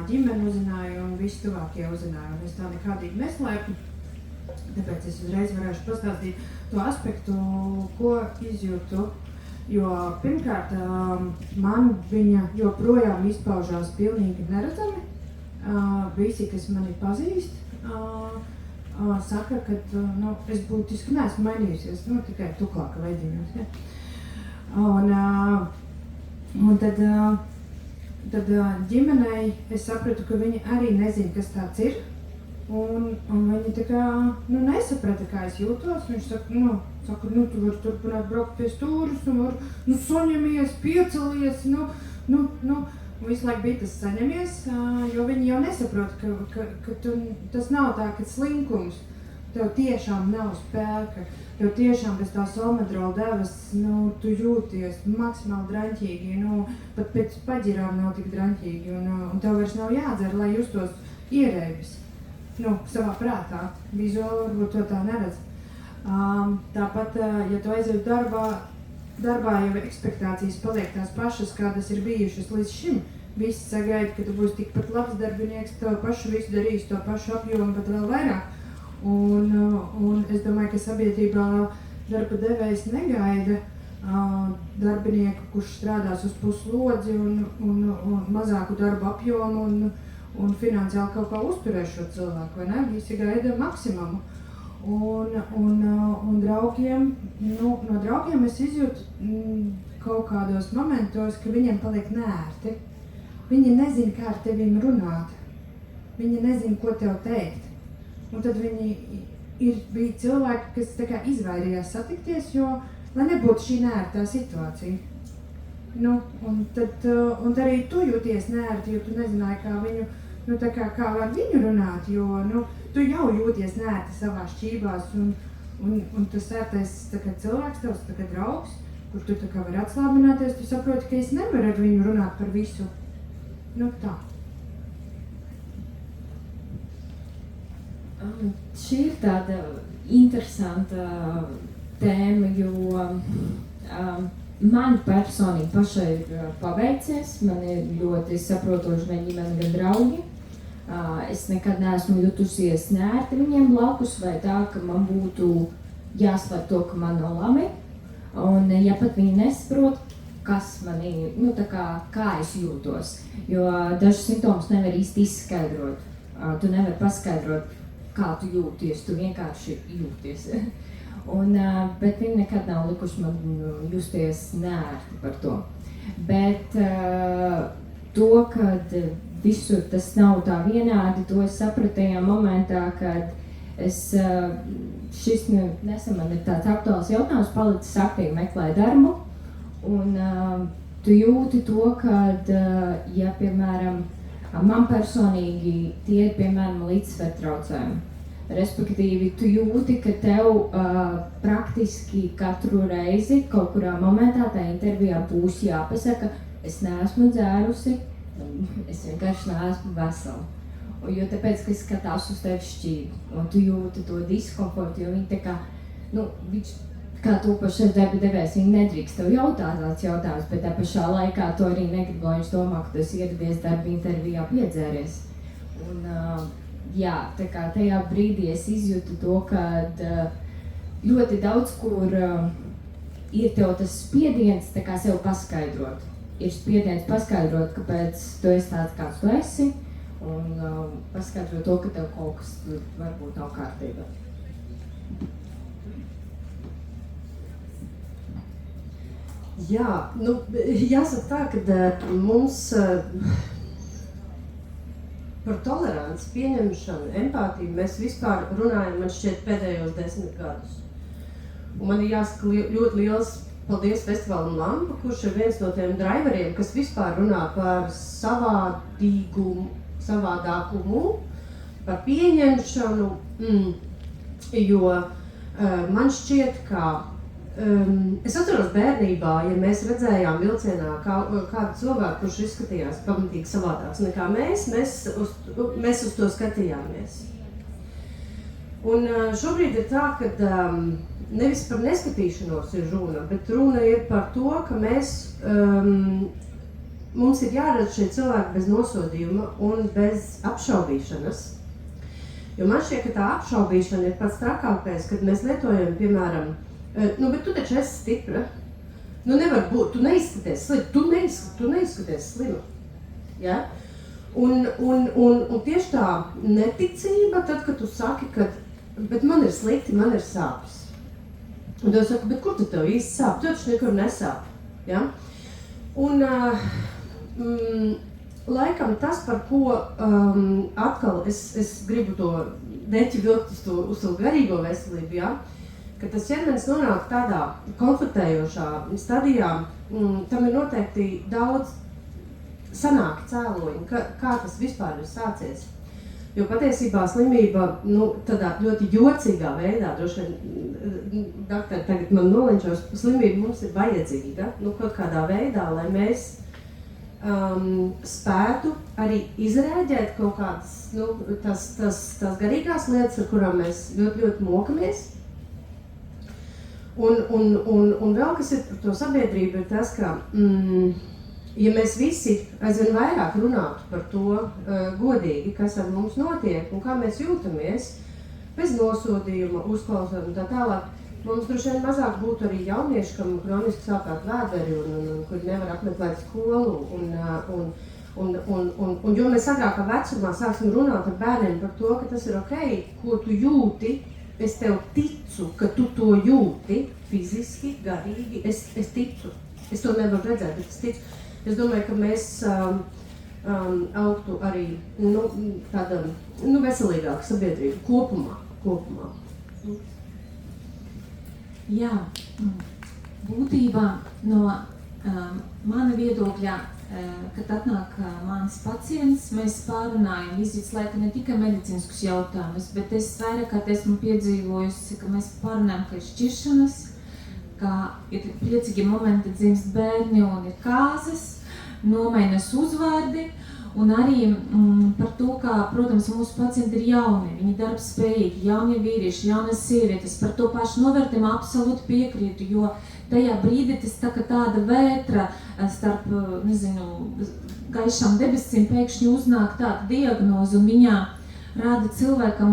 Speaker 3: ģimeni uzzināja un visi tuvākie uzzināja, un es tā nekādīgi neslēpu. Tāpēc es uzreiz varēšu pastāstīt to aspektu, ko izjūtu, jo pirmkārt man viņa joprojām izpaužās pilnīgi neredzami. Visi, kas mani pazīst, saka, ka es būtiski neesmu mainījusies, tikai tuklāka veidiņos. Ja? Un tad ģimenei es sapratu, ka viņi arī nezina, kas tāds ir. Un viņi tā kā nesaprata, kā es jūtos. Viņš saka, tu vari turpināt braukt pie stūras, un var, saņemies, piecelies, visu laiku bija tas saņemies, jo viņi jau nesaprot, ka tas nav tā, ka slinkums. tev tiešām nav spēka, tev tiešām bez tās omedrola devas, tu jūties maksimāli draņķīgi, pat pēc paģirām nav tik draņķīgi, un tev vairs nav jādzer, lai justos ierēbis, savā prātā. Vizuāli varbūt to tā neredz. Tāpat, ja tu aiziet darbā jau ekspektācijas paliek tās pašas, kādas ir bijušas līdz šim. Visi sagaida, ka tu būsi tikpat labs darbinieks, tev pašu visu darīs, to pašu apjomu, pat vēl vairāk. Un es domāju, ka sabiedrībā darba devējs negaida darbinieku, kurš strādās uz puslodzi un mazāku darba apjomu un finansiāli kaut kā uzturēs šo cilvēku, vai ne? Visi gaida maksimumu. Un draugiem, no draugiem es izjūtu kaut kādos momentos, ka viņiem paliek neērti. Viņi nezina, kā ar tevim runāt. Viņi nezina, ko tev teikt. Un tad bija cilvēki, kas tā kā izvairījās satikties, lai nebūtu šī neērtā situācija. Un arī tu jūties neērti, jo tu nezināji, kā viņu, kā var viņu runāt, jo, tu jau jūties neērti savā šķībās, un tas ērtais cilvēks, tavs draugs, kur tu vari atslābināties, tu saproti, ka es nevaru ar viņu runāt par visu. Tā.
Speaker 4: Šī ir tāda interesanta tēma, jo man personīgi pašai ir paveicies, man ir ļoti saprotoši gan ģimene, gan draugi. Es nekad neesmu jutusies neērti viņiem blakus vai tā, ka man būtu jāsver to, ka man nav labi. Un ja pat viņi nesaprot, kas manī, kā es jūtos, jo dažus simptomus nevar īsti izskaidrot. Tu nevari paskaidrot, kā tu jūties, tu vienkārši jūties. Bet viņi nekad nav likuši man justies neērti par to. Bet to, kad visur tas nav tā vienādi, to es sapratu tajā momentā, kad šis nesen man ir tāds aktuāls jautājums, palicis aktīvi meklē darbu. Un tu jūti to, kad, ja, piemēram, man personīgi tie ir, piemēram, līdzsver traucējumi. Respektīvi, tu jūti, ka tev praktiski katru reizi kaut kurā momentā tā intervijā būs jāpasaka, es neesmu dzērusi, es vienkārši neesmu vesela. Jo tāpēc, ka es skatās uz tevi šķīvi, un tu jūti to diskomfortu, jo viņi tā kā, kā tu pašais darba devējs, viņi nedrīkst tev jautāt tāds jautājums, bet tā pašā laikā to arī negrib, lai viņš domā, ka tu esi ieradies darba intervijā piedzēries. Un, jā, tā kā tajā brīdī es izjūtu to, kad ļoti daudz, kur ir tev tas spiediens tā kā sev paskaidrot. Ir spiediens paskaidrot, kāpēc tu esi tāds, kāds tu esi, un paskaidrot to, ka tev kaut kas varbūt nav kārtībā.
Speaker 5: Jā, jāsaka tā, ka mums par toleranci, pieņemšanu, empātiju mēs vispār runājam, man šķiet, pēdējos 10 gadus. Un man ir jāsaka ļoti liels paldies Festivālam Lampa, kurš ir viens no tiem driveriem, kas vispār runā par savādīgumu, savādākumu, par pieņemšanu, jo man šķiet, ka es atceros bērnībā, ja mēs redzējām vilcienā kādu cilvēku, kurš izskatījās pamatīgi savādāks nekā mēs uz to skatījāmies. Un šobrīd ir tā, ka nevis par neskatīšanos ir runa, bet runa ir par to, ka mums ir jāredz šie cilvēki bez nosodījuma un bez apšaubīšanas. Jo man šķiet, ka tā apšaubīšana ir pats trakākais, kad mēs lietojam, piemēram, bet tu taču esi stipra. Nevar būt, tu neizskaties slima, tu neizskaties slima. Ja? Un tieši tā neticība, tad, kad tu saki, ka bet man ir slikti, man ir sāpes. Un tev saka, bet kur tu tev īsti sāp? Tu taču nekur nesāp. Ja? Un laikam tas, par ko atkal es gribu to deķi vilkt uz to garīgo veselību, ja? Ka tas ķermenis nonāk tādā konfliktējošā stadijā, tam ir noteikti daudz sanāki cēloņi, kā tas vispār ir sācies. Jo patiesībā slimība, tādā ļoti jocīgā veidā, droši vien, doktori tagad man nolenčos, slimība mums ir vajadzīga, kaut kādā veidā, lai mēs spētu arī izrēģēt kaut kādas, tās garīgās lietas, ar kurām mēs ļoti, ļoti mokamies. Un vēl, kas ir par to sabiedrību, ir tas, ka, ja mēs visi aizvien vairāk runātu par to godīgi, kas ar mums notiek un kā mēs jūtamies, bez nosodījuma, uzklausot un tā tālāk, mums droši vien mazāk būtu arī jaunieši, kam kroniski sāpēt vēderi un kuri nevar apmeklēt skolu. Un jo mēs agrākā vecumā sāksim runāt ar bērniem par to, ka tas ir ok, ko tu jūti, es tev ticu, ka tu to jūti fiziski, garīgi, es ticu. Es to nevaru redzēt, bet es ticu. Es domāju, ka mēs augtu arī tāda veselīgāka sabiedrība kopumā.
Speaker 2: Jā, būtībā no mana viedokļa, kad atnāk mans pacients, mēs pārunājam vizītes laika ne tikai medicīniskus jautājumus, bet es vairākārt esmu piedzīvojusi, ka mēs pārunājam, ka ir šķiršanas, ka ir priecīgi momenti dzimst bērni un ir kāzas, nomainas uzvārdi, un arī par to, kā, protams, mūsu pacienti ir jauni, viņi darbspējīgi, jaunie vīrieši, jaunas sievietes, par to pašu novērtējumu absolūti piekrītu, jo tajā brīdī tas tā kā tāda vētra starp, gaišām debesīm pēkšņi uznāk tāda diagnoze, un viņā rāda cilvēkam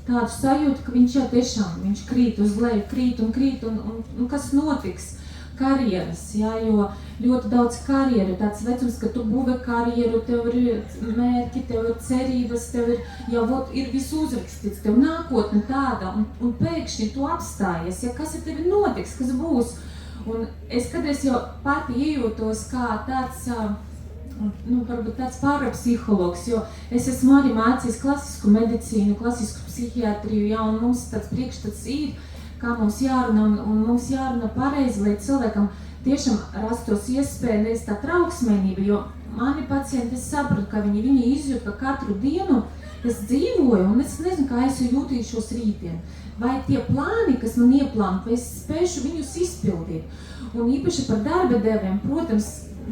Speaker 2: tādu sajūtu, ka viņš jau tiešām, viņš krīt uz leju, krīt, un kas notiks? Karjeras, jā, jo ļoti daudz karjeru, tāds vecums, ka tu būvē karjeru, tev ir mērķi, tev ir cerības, tev ir viss uzrakstīts, tev nākotne tāda, un pēkšņi tu apstājies, ja kas ar tevi notiks, kas būs. Un es kādreiz jau pati iejūtos kā tāds, varbūt tāds pārapsihologs, jo es esmu arī mācījis klasisku medicīnu, klasisku psihiatriju, jā, un mums tāds priekšstats ir, kā mums jārunā, un mums jārunā pareizi, lai cilvēkam tiešām rastos iespēja nevis tā trauksmēnība, jo mani pacienti, es sapratu, ka viņi izjūt, ka katru dienu es dzīvoju, un es nezinu, kā es jūtīšos rītdien. Vai tie plāni, kas man ieplāna, vai es spēšu viņus izpildīt. Un īpaši par darba devējiem, protams,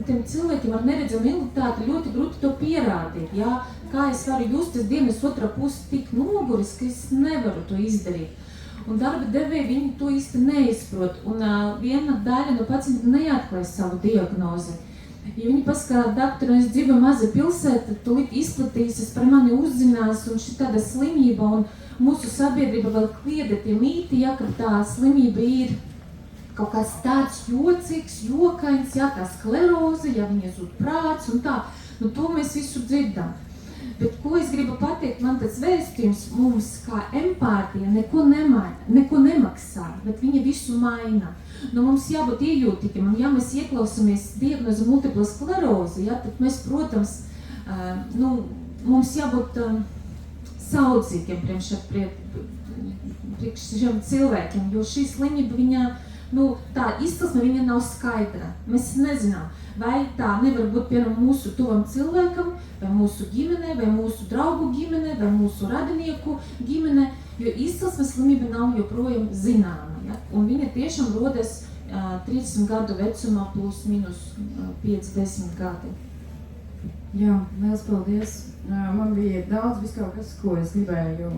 Speaker 2: tiem cilvēkiem ar neredzamu invaliditāti ļoti grūti to pierādīt, jā? Kā es varu justies dienas otrā pusi tik noguris, ka es nevaru to izdarīt. Un darba devēji viņi to īsti neizprot, un viena daļa no pacienta neatklāja savu diagnozi. Ja viņi paskatās, doktori, es dzīvoju maza pilsēta, tūlīt izplatīsies, par mani uzzinās, un šī tāda slimība, un mūsu sabiedrība vēl kliedē tie mīti, ja, ka tā slimība ir kaut kāds tāds jocīgs, jokains, ja, kā skleroze, ja viņa zūd prāts un tā, to mēs visu dzirdam. Bet ko es gribu pateikt, man tāds vēstījums mums kā empātija neko nemaksā, bet viņa visu maina. Mums jābūt iejūtīgiem, un ja mēs ieklausāmies diagnozi multipla skleroze, ja, tad mēs, protams, mums jābūt saudzīgiem priekš šiem cilvēkiem, jo šī slimība viņa, tā izcelsme viņa nav skaidra. Mēs nezinām, vai tā nevar būt piemēram mūsu tuvam cilvēkam, vai mūsu ģimenē, vai mūsu draugu ģimenē, vai mūsu radinieku ģimenē, jo izcelsmes slimība nav joprojām zināma. Ja? Un viņa tiešām rodas 30 gadu vecumā plus minus 5-10 gadi.
Speaker 1: Jā, liels paldies. Man bija daudz viskaut kas, ko es gribēju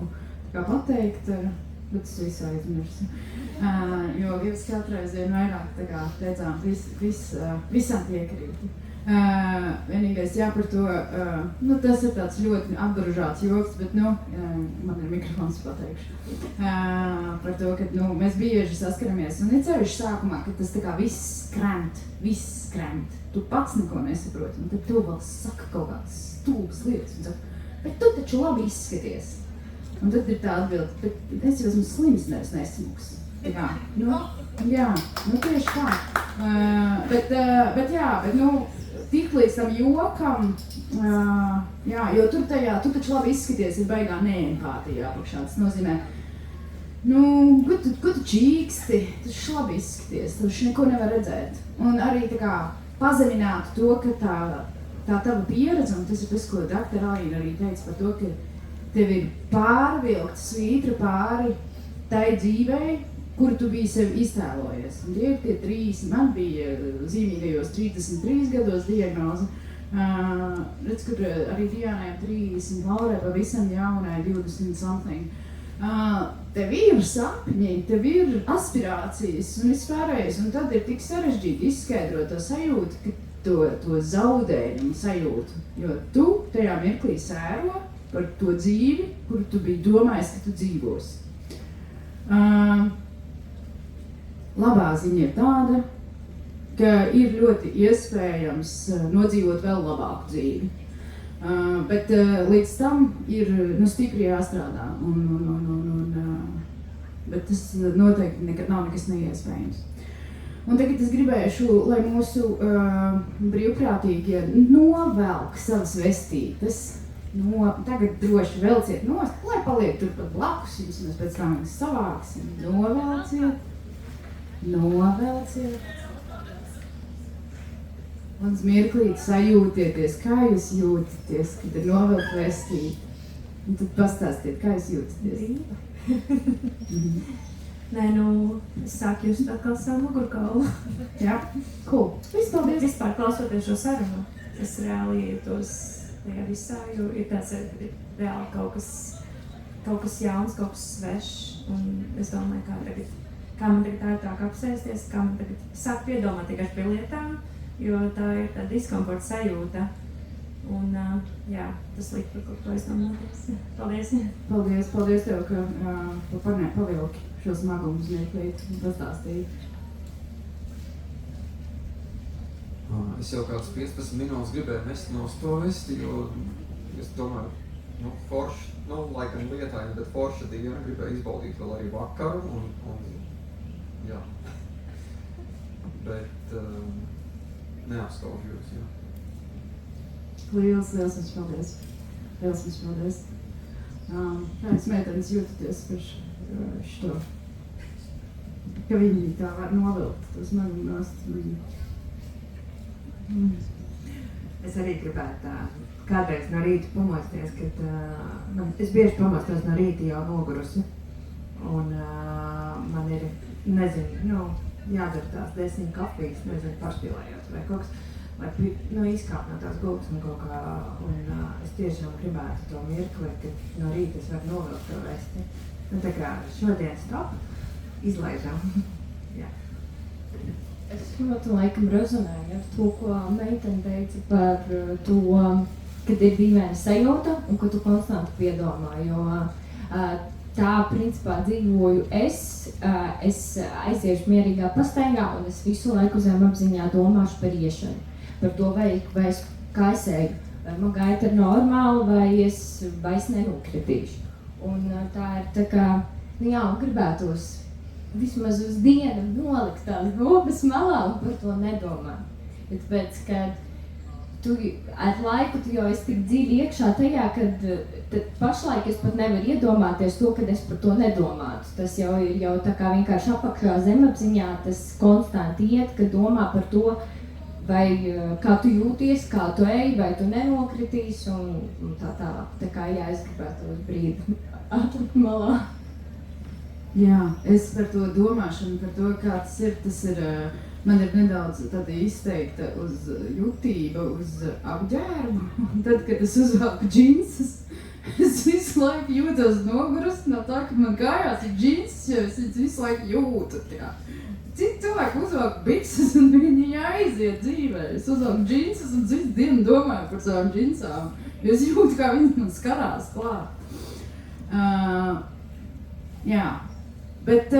Speaker 1: pateikt, bet es visu aizmirsu. Jo jūs katreiz vien vairāk teicām, visam piekrītu. Vienīgais par to, tas ir tāds ļoti apburžāts joks, bet, man ir mikrofons pateikšu. Par to, ka, mēs bieži saskaramies, un ir ceļuši sākumā, ka tas viss krent. Tu pats neko nesaproti, un tad tu vēl saka kaut kādas stulbas lietas, un saka, bet tu taču labi izskaties. Un tad ir tā atbilde, bet es jau esmu slims, nevis nesmuks. Tieši tā. Bet tiklīdz tam jokam, jo tu taču labi izskaties, ir baigā neempātija apakšā. Tas nozīmē, ko tu čīksti, tu taču labi izskaties, tu taču neko nevar redzēt. Un arī pazemināt to, ka tā tava pieredze, un tas ir tas, ko doktora Alīna arī teica par to, ka tev ir pārvilkta svītra pāri tai dzīvei, kur tu biji sev iztēlojies. Un tie ir tie 3, man bija zīmīgajos 33 gados diagnoze. Redz, kur arī Diānai 30, Laurai pavisam jaunai 20 something. Tev ir sapņi, tev ir aspirācijas un vispārējais, un tad ir tik sarežģīti izskaidrot to sajūtu, ka to zaudējumu sajūtu, jo tu tajā mirklī sēro par to dzīvi, kuru tu biji domājis, ka tu dzīvosi. Labā ziņa ir tāda, ka ir ļoti iespējams nodzīvot vēl labāku dzīvi. Bet līdz tam ir stipri jāstrādā, bet tas noteikti nav nekas neiespējams. Un tagad es gribēšu, lai mūsu brīvprātīgie novelk savas vestītes. Tagad droši velciet nost, lai paliek turpat blakus, jums mēs pēc tam savāksim. Novelciet. Un mirklīt sajūtieties, kā jūs jūtaties, kad ir novelkt vestīti. Un tad pastāstiet, kā jūs jūtaties.
Speaker 6: Nē, es sāku just atkal savu mugurkaulu.
Speaker 1: Jā, cool. Paldies.
Speaker 6: Vispār klausoties šo sarunu, es reāli ietos tajā visā, jo ir tāds reāli kaut kas jauns, kaut kas svešs, un es domāju, kā man tagad ērtāk apsēsties, kā man tagad sāk piedomāt tikai par lietām, jo tā ir tā diskomforta sajūta, un jā, tas liek par kaut ko aizdomāties. Paldies!
Speaker 1: Paldies tev, ka pavilki šo smagumu uz mirklīt un pastāstīji.
Speaker 7: Es jau kāds 15 minūtes gribēju mest no to vesti, jo es domāju, forši, laikam lietaini, bet forša diena gribēju izbaudīt vēl arī vakaru un jā. Bet neapskaužos, jā.
Speaker 1: Liels jums paldies. Kādas meitenes jūtaties par šo, ka viņi tā var novilkt to smagumu nost?
Speaker 3: Es arī gribētu kādreiz no rīta pamosties, kad es bieži pamostos no rīta jau nogurusi. Un man ir, jādara tās 10 kafijas, pašpilējot vai kaut kas, lai izkāp no tās gultas un kaut kā. Un es tiešām gribētu to mirkli, kad no rīta es varu novilkt to vesti. Tā kā šodien stop, izlaižam. Jā.
Speaker 4: Es ļoti laikam rezonēju ar to, ko meitene teica par to, kad ir dīvaina sajūta un ka tu konstanti piedomā, jo tā principā dzīvoju es aiziešu mierīgā pastaigā un es visu laiku zemapziņā domāšu par iešanu, par to, vai es kaisēju, vai man gaita ir normāla, vai es nenokritīšu. Un tā ir tā kā, gribētos vismaz uz dienu nolikt tās gobas malā un par to nedomāt. Bet pēc, kad tu ar laiku tu jau esi tik dziļi iekšā tajā, kad pašlaik es pat nevaru iedomāties to, kad es par to nedomātu. Tas jau ir tā kā vienkārši apakšā zemapziņā, tas konstanti iet, kad domā par to, vai kā tu jūties, kā tu ej, vai tu nenokritīs un tā tālāk. Tā kā es gribētu uz brīdi atlikt malā.
Speaker 1: Jā, es par to domāšanu, par to, kā tas ir, man ir nedaudz tāda izteikta uz jutība, uz apģērbu. Tad, kad es uzvelku džinsus, es visu laiku jūtos nogurus no tā, ka man kājās ir džinsus, jo es visu laiku jūtu. Citi cilvēki uzvelk bikses un viņi aiziet dzīvē. Es uzvelku džinsus un visu dienu domāju par savām džinsām, jo es jūtu, kā viņas man skarās klāt. Jā. Bet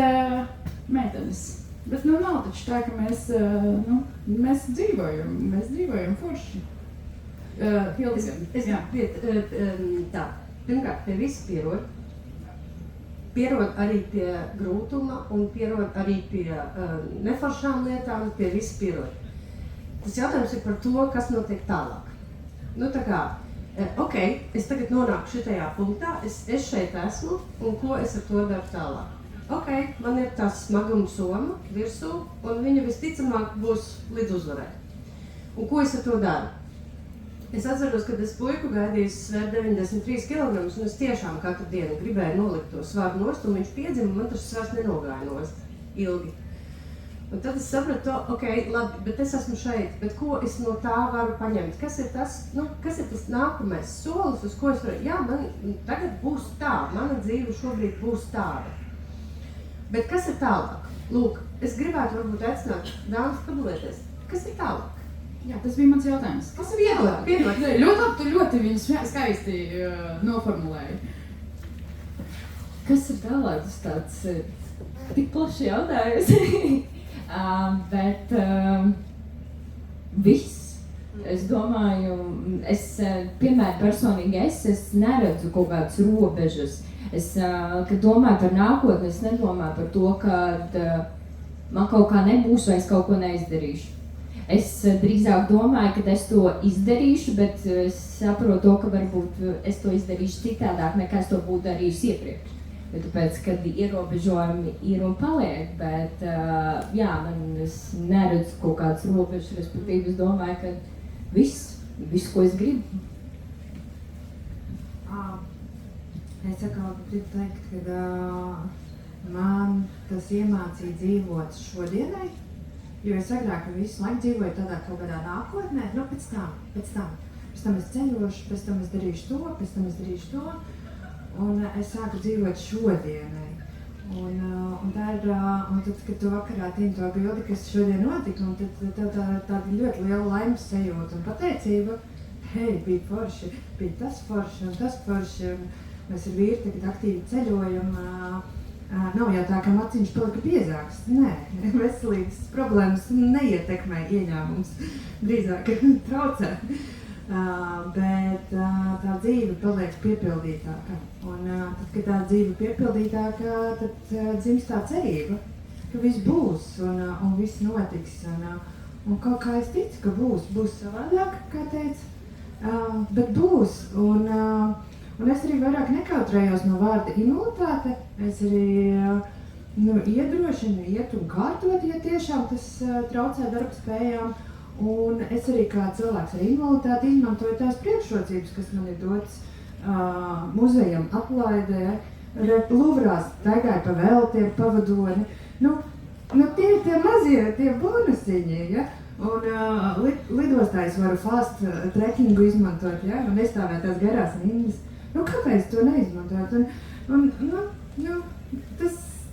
Speaker 1: meitenes, nav taču tā, ka mēs dzīvojam forši.
Speaker 5: Pirmkārt, pie visa pierod. Pierod arī pie grūtuma un pierod arī pie neforšām lietām, pie visa pierod. Tas jautājums ir par to, kas notiek tālāk. Es tagad nonāku šitajā punktā, es šeit esmu un ko es ar to daru tālāk. Man ir tās smaguma soma virsū, un viņa visticamāk būs līdz uzvarai. Un ko es ar to daru? Es atceros, kad es puiku gaidīju svērt 93 kg, un es tiešām katru dienu gribēju nolikt to svaru nost, un viņš piedzima, man tas svars nenogāja nost ilgi. Un tad es sapratu, ok, labi, bet es esmu šeit, bet ko es no tā varu paņemt? Kas ir tas nākamais solis, uz ko es varu, jā, man tagad būs tā, mana dzīve šobrīd būs tāda. Bet kas ir tālāk? Lūk, es gribētu varbūt aicināt dāmas kabulēties. Kas ir tālāk?
Speaker 1: Jā, tas bija mans jautājums. Kas ir vieglāk? Ļoti labi, tu ļoti viņu skaisti noformulēji.
Speaker 4: Kas ir tālāk? Tas tāds tik plašs jautājums. Bet viss. Es domāju, piemēram, personīgi es neredzu kaut kādas robežas. Kad domāju par nākotni, es nedomāju par to, ka man kaut kā nebūs vai es kaut ko neizdarīšu. Es drīzāk domāju, ka es to izdarīšu, bet es saprotu to, ka varbūt es to izdarīšu citādāk, nekā es to būtu darījusi iepriekš. Bet tāpēc, kad ierobežojumi ir un paliek, bet jā, es neredzu kaut kādas robežas, respektīvi es domāju, ka viss, ko es gribu.
Speaker 3: Es atkal gribu teikt, ka man tas iemācīja dzīvot šodienai. Jo es agrāk visu laiku dzīvoju tādā kaut kādā nākotnē, pēc tam es ceļošu, pēc tam es darīšu to, pēc tam es darīšu to, un es sāku dzīvot šodienai. Un tad, kad tu vakarā tīni to bildi, kas šodien notika, un tad tāda ļoti liela laimes sajūta un pateicība, hei, bija forši, bija tas forši un tas forši, un mēs ar vīru tagad aktīvi ceļojam. Nav jau tā, ka maciņš palika biezāks. Nē, veselības problēmas neietekmē ieņēmums, drīzāk traucē. Bet tā dzīve paliek piepildītāka. Un tad, kad tā dzīve piepildītāka, tad dzimst tā cerība, ka viss būs un viss notiks. Un kaut kā es ticu, ka būs savādāk, kā teica, bet būs. Un es arī vairāk nekautrējos no vārda imunitāte. Es arī iedrošinu iet un kārtot, ja tiešām tas traucē darba spējām. Un es arī kā cilvēks ar invaliditāti izmantoju tās priekšrocības, kas man ir dotas muzejam atlaidē, Luvrās staigāju pa velti ar pavadoni. Tie ir tie mazie, tie bonusiņi, ja? Un lidostā es varu fast trekkingu izmantot, ja? Un nestāvēt tās garās rindas. Kāpēc to neizmantot?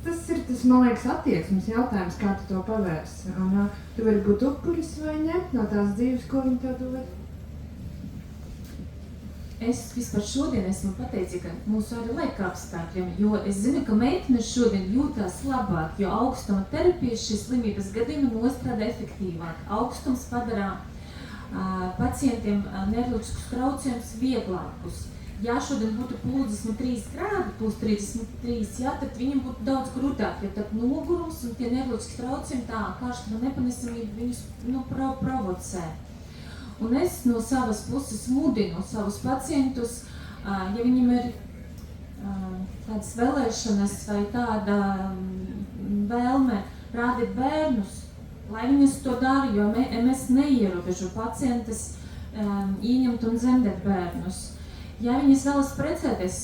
Speaker 3: Tas ir tas, man liekas, attieksmes jautājums, kā tu to pavērsi. Un tu vari būt upuris vai ņemt no tās dzīves, ko viņi tev dod.
Speaker 2: Es vispār šodien esmu pateicīga mūsu arī laika apstākļiem, jo es zinu, ka meitenes šodien jūtās labāk, jo augstuma terapija šīs slimības gadījumā nostrādā efektīvāk. Augstums padara pacientiem neiroloģiskus traucējumus vieglākus. Ja šodien būtu +3 grādi, +33, jā, tad viņam būtu daudz grūtāk, jo tad nogurums un tie neiroloģiski traucējumi, tā karstuma nepanesamība viņus provocē. Un es no savas puses mudinu savus pacientus, ja viņiem ir tādas vēlēšanas vai tāda vēlme rādīt bērnus, lai viņas to dara, jo mēs neierobežu pacientus ieņemt un dzemdēt bērnus. Ja viņas vēlas precēties,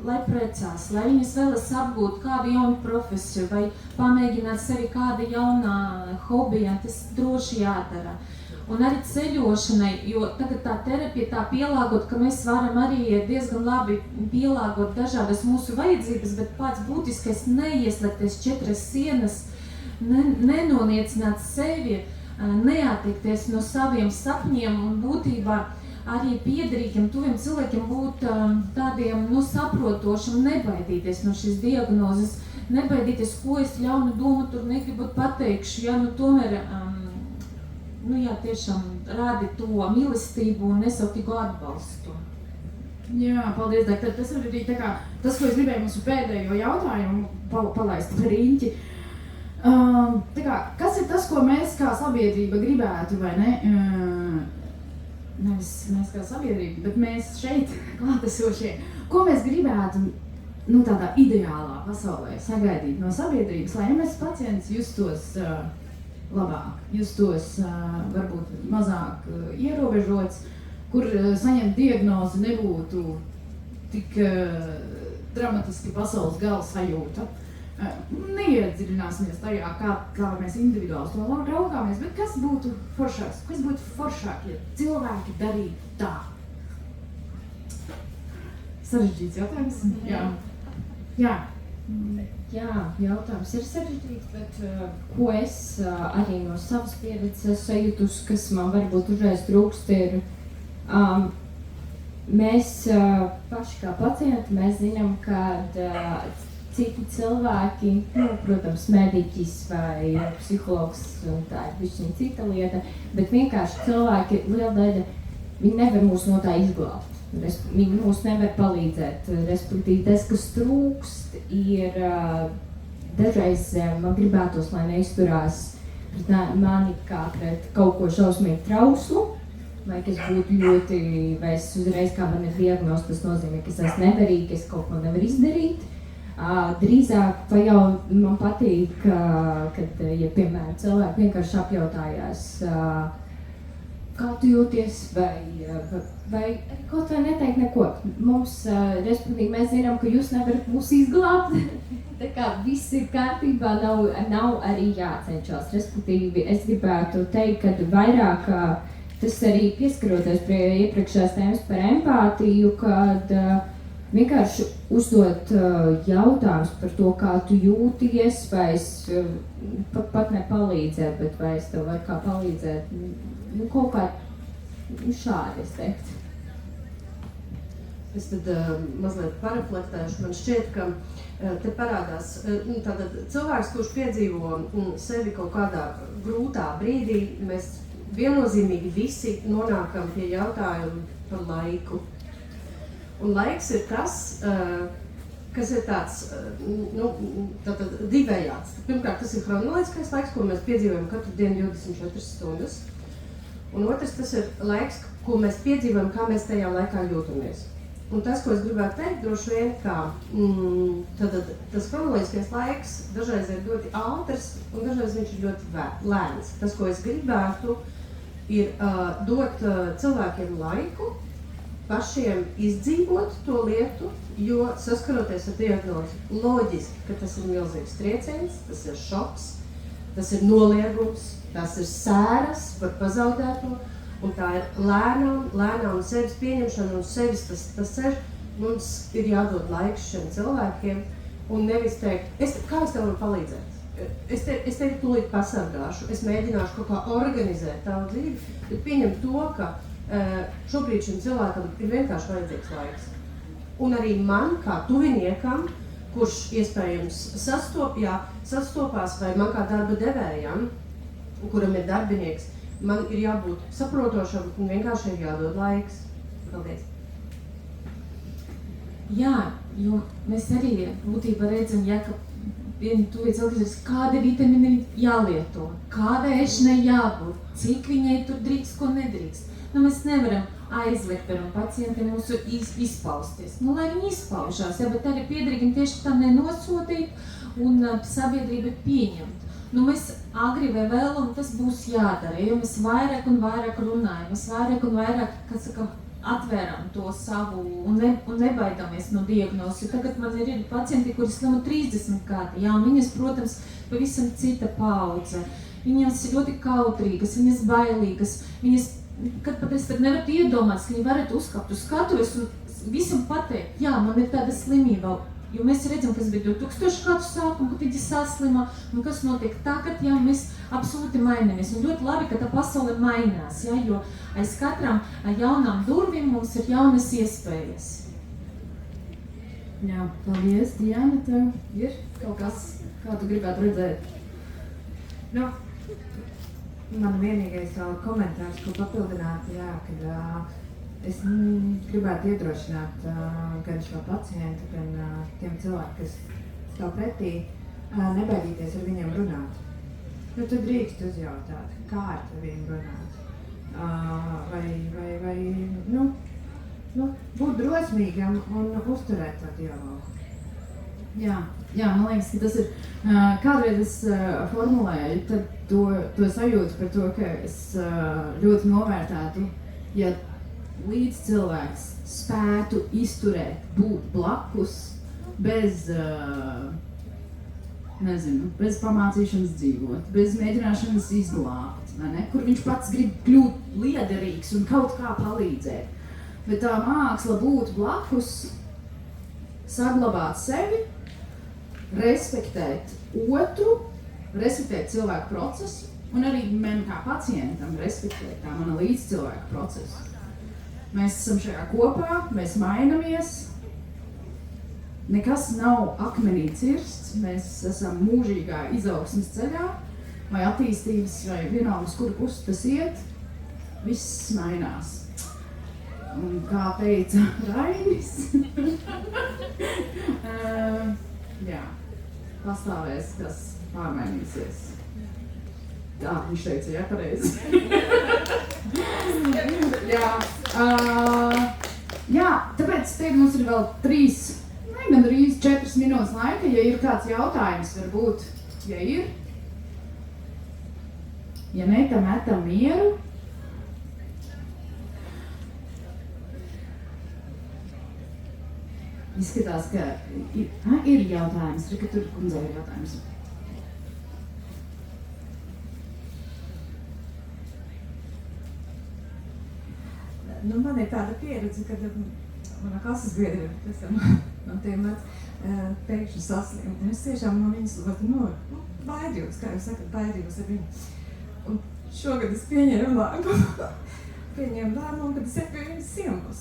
Speaker 2: lai precās, lai viņas vēlas apgūt kādu jaunu profesiju vai pamēģināt sevi kāda jaunā hobija, tas droši jādara. Un arī ceļošanai, jo tagad tā terapija tā pielāgot, ka mēs varam arī diezgan labi pielāgot dažādas mūsu vajadzības, bet pats būtiskais neieslēgties 4 sienas, nenoniecināt sevi, neatteikties no saviem sapņiem un būtībā arī piederīgiem, tuviem cilvēkiem būt tādiem saprotošiem, nebaidīties no šīs diagnozes, nebaidīties, ko es ļaunu domu tur negribu pateikšu, ja tomēr, tiešām rādi to mīlestību un nesautīgu atbalstu.
Speaker 1: Jā, paldies, doktor. Tas ir arī tā kā tas, ko es gribēju mūsu pēdējo jautājumu palaist par riņķi. Kas ir tas, ko mēs kā sabiedrība gribētu, vai ne? Nevis mēs kā sabiedrība, bet mēs šeit klātesošie. Ko mēs gribētu tādā ideālā pasaulē sagaidīt no sabiedrības, lai MS pacients justos labāk, justos varbūt mazāk ierobežots, kur saņemt diagnozi nebūtu tik dramatiski pasaules gala sajūta. Neiedziļināsimies tajā, kā mēs individuāli to raugāmies, bet kas būtu foršāks? Kas būtu foršāk, ja cilvēki darītu tā? Sarežģīts jautājums? Jā.
Speaker 4: Jā, jautājums ir sarežģīts, bet ko es arī no savas pieredzes sajūtus, kas man varbūt uzreiz trūkst, ir mēs paši kā pacienti, mēs zinām, ka citi cilvēki, protams, mediķis vai psihologs, tā ir bišķiņa cita lieta, bet vienkārši cilvēki, liela daļa, viņi nevar mūs no tā izglābt. Viņi mūs nevar palīdzēt. Respektīvi, tas, kas trūkst, ir dažreiz man gribētos, lai neizturās pret mani kā pret kaut ko šausmīgi trauslu, vai kas būtu ļoti, vai es uzreiz, kā man ir diagnoze, tas nozīmē, ka es esmu nevarīga, es kaut ko nevaru izdarīt. Drīzāk, vai jau man patīk, kad, ja, piemēram, cilvēki vienkārši apjautājās, kā tu jūties, vai kaut vai neteikt neko. Mums, respektīvi, mēs zinām, ka jūs nevarat mūs izglābt, tā kā viss ir kārtībā, nav arī jācenšas. Respektīvi, es gribētu teikt, ka vairāk, tas arī pieskaroties pie iepriekšējās tēmas par empātiju, kad vienkārši uzdot jautājumus par to, kā tu jūties, vai es pat nepalīdzēt, bet vai es tev varu kā palīdzēt, kaut kā šādi es teiktu.
Speaker 5: Es tad mazliet pareflektēšu. Man šķiet, ka te parādās tātad cilvēks, kurš piedzīvo sevi kaut kādā grūtā brīdī, mēs viennozīmīgi visi nonākam pie jautājuma par laiku. Un laiks ir tas, kas ir tāds, tātad divējāds. Pirmkārt, tas ir chronoloģiskais laiks, ko mēs piedzīvojam katru dienu 24 stundas. Un otrs, tas ir laiks, ko mēs piedzīvojam, kā mēs tajā laikā jūtamies. Un tas, ko es gribētu teikt, droši vien, ka tas chronoloģiskais laiks dažreiz ir ļoti ātrs un dažreiz viņš ir ļoti lēns. Tas, ko es gribētu, ir dot cilvēkiem laiku, pašiem izdzīvot to lietu, jo saskaroties ar diagnozi, loģiski, ka tas ir milzīgs trieciens, tas ir šoks, tas ir noliegums, tas ir sēras par pazaudēto, un tā ir lēnām sevis pieņemšana un sevis tas ceļš. Mums ir jādod laiks šiem cilvēkiem un nevis teikt, kā es tev varu palīdzēt? Es tevi tūlīt pasargāšu, es mēģināšu kaut kā organizēt tavu dzīvi, bet pieņem to, ka šobrīd šim cilvēkam ir vienkārši vajadzīgs laiks. Un arī man, kā tuviniekam, kurš iespējams sastopās vai man kā darba devējam, kuram ir darbinieks, man ir jābūt saprotošam un vienkārši ir jādod laiks. Paldies!
Speaker 2: Jā, jo mēs arī būtībā redzam, ka tu cilvēks, kāda vitamīna jālieto, kāda ēšanai jābūt, cik viņai tur drīkst, ko nedrīkst. Mēs nevaram aizliegt varam pacientiem mūsu izpausties. Lai viņi izpaužās, bet arī piederīgiem tieši tā nenosodīt un sabiedrība pieņemt. Mēs agri vai vēl, un tas būs jādara, jo mēs vairāk un vairāk runājam, mēs vairāk un vairāk, atvēram to savu un nebaidāmies no diagnozes. Tagad man ir pacienti, kuri slimo 30 gadi, un viņas, protams, pavisam cita paudze. Viņas ir ļoti kautrīgas, viņas bailīgas, viņas kad pat es tad nevaru iedomāties, ka viņi varētu uzkāpt uz skatuves un visam pateikt, man ir tāda slimība, jo mēs redzam, kas bija 2000 gadu sākuma, kad viņi saslima, un kas notiek tagad, mēs absolūti mainamies. Un ļoti labi, ka tā pasaule mainās, jo aiz katram jaunām durvīm mums ir jaunas iespējas.
Speaker 1: Jā, paldies, Diana, tev ir kaut kas, kā tu gribētu redzēt?
Speaker 3: Man vienīgais komentārs, ko papildināt, kad es gribētu iedrošināt gan šo pacientu, gan tiem cilvēkiem, kas stāv pretī, nebaidīties ar viņiem runāt. Tu drīkst uzjautāt, kā ar viņiem runāt, vai būt drosmīgam un uzturēt to dialogu.
Speaker 1: Jā, man liekas, ka tas ir, kādreiz es formulēju to sajūtu par to, ka es ļoti novērtētu, ja līdz cilvēks spētu izturēt, būt blakus, bez, bez pamācīšanas dzīvot, bez mēģināšanas izglābt, vai ne? Kur viņš pats grib kļūt liederīgs un kaut kā palīdzēt. Bet tā māksla būt blakus, saglabāt sevi, respektēt otru, respektēt cilvēku procesu un arī man kā pacientam respektēt tā mana līdzcilvēka procesu. Mēs esam šajā kopā, mēs mainamies, nekas nav akmenī cirsts, mēs esam mūžīgā izaugsmes ceļā vai attīstības vai vienalga, uz kuru pusi tas iet, viss mainās. Un kā teica Rainis, jā, pastāvēs, kas pārmainīsies. Tā, viņš teica, jā, pareizi. Jā, tāpēc te mums ir vēl 4 minūtes laika, ja ir kāds jautājums, varbūt, ja ir. Ja ne, tad metam mieru. Izskatās, ka ir jautājums, ka tur kundzei ir jautājums.
Speaker 8: Nu, man ir tāda pieredze, kad mana klases biedra, kas man tiem pēkšņi saslim. Un es tiešām no viņas baidījos, kā jūs sakat, baidījos ar viņu. Un šogad es pieņēmu lēmumu, kad es eju pie viņas ciemos.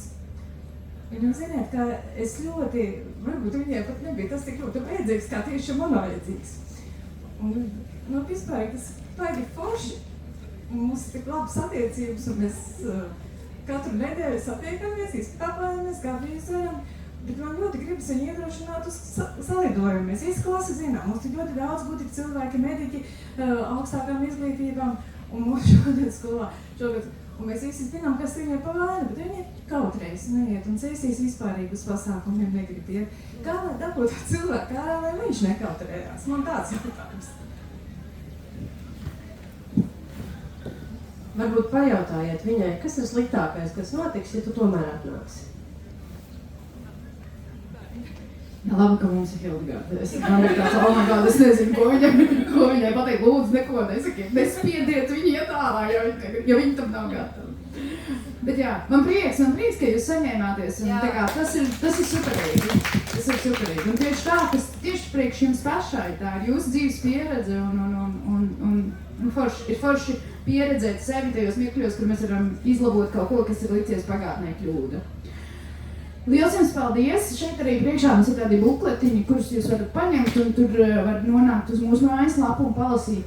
Speaker 8: Un ziniet, ka es ļoti, varbūt viņai pat nebija tas tik ļoti vajadzīgs, kā tieši man vajadzīgs. Un vispār tas baigi forši. Mums ir tik labas attiecības, un mēs katru nedēļu satiekamies, izpapājamies, kā mēs varam. Bet man ļoti gribas viņu iedrošināt uz salidojumu. Mēs visi klasi zinām, mums ir ļoti daudz gudri cilvēki, mediķi, augstākām izglītībām, un mums šodien skolā. Un mēs visi zinām, kas viņai pa vainu, bet viņi kautreiz neiet un sēsīs vispārīgus pasākumiem negrib iet. Kā lai dabūt cilvēku ārā, lai viņš nekautrējās? Man tāds jautājums.
Speaker 5: Varbūt pajautājiet viņai, kas ir sliktākais, kas notiks, ja tu tomēr atnāksi?
Speaker 1: Jā, labi, ka mums ir Hildegārda. Man ir tāds, oh my God, es nezinu, ko viņai pateikt. Lūdzu, neko nesakiet. Nespiediet viņu iet ārā, ja viņi tam nav gatavi. Bet jā, man prieks, ka jūs saņēmāties. Un, tā kā, tas ir superīgi. Tas ir superīgi. Un tieši tā, tas tieši priekš jums pašai. Tā ir jūsu dzīves pieredze un forši pieredzēt sevi tajos mirkļos, kur mēs varam izlabot kaut ko, kas ir licies pagātnē kļūda. Liels jums paldies! Šeit arī priekšā mums ir tādi bukletiņi, kurus jūs varat paņemt un tur var nonākt uz mūsu mājaslapu un palasīt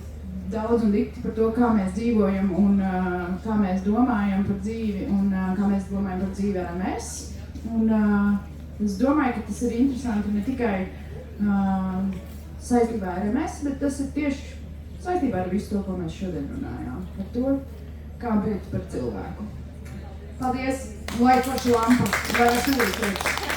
Speaker 1: daudz un dikti par to, kā mēs dzīvojam un kā mēs domājam par dzīvi un kā mēs domājam par dzīvi ar MS. Un es domāju, ka tas ir interesanti ne tikai saistībā ar MS, bet tas ir tieši saistībā ar visu to, ko mēs šodien runājām. Par to, kā būt par cilvēku. Paldies! Lai forši lampa! Vai es nelīdz?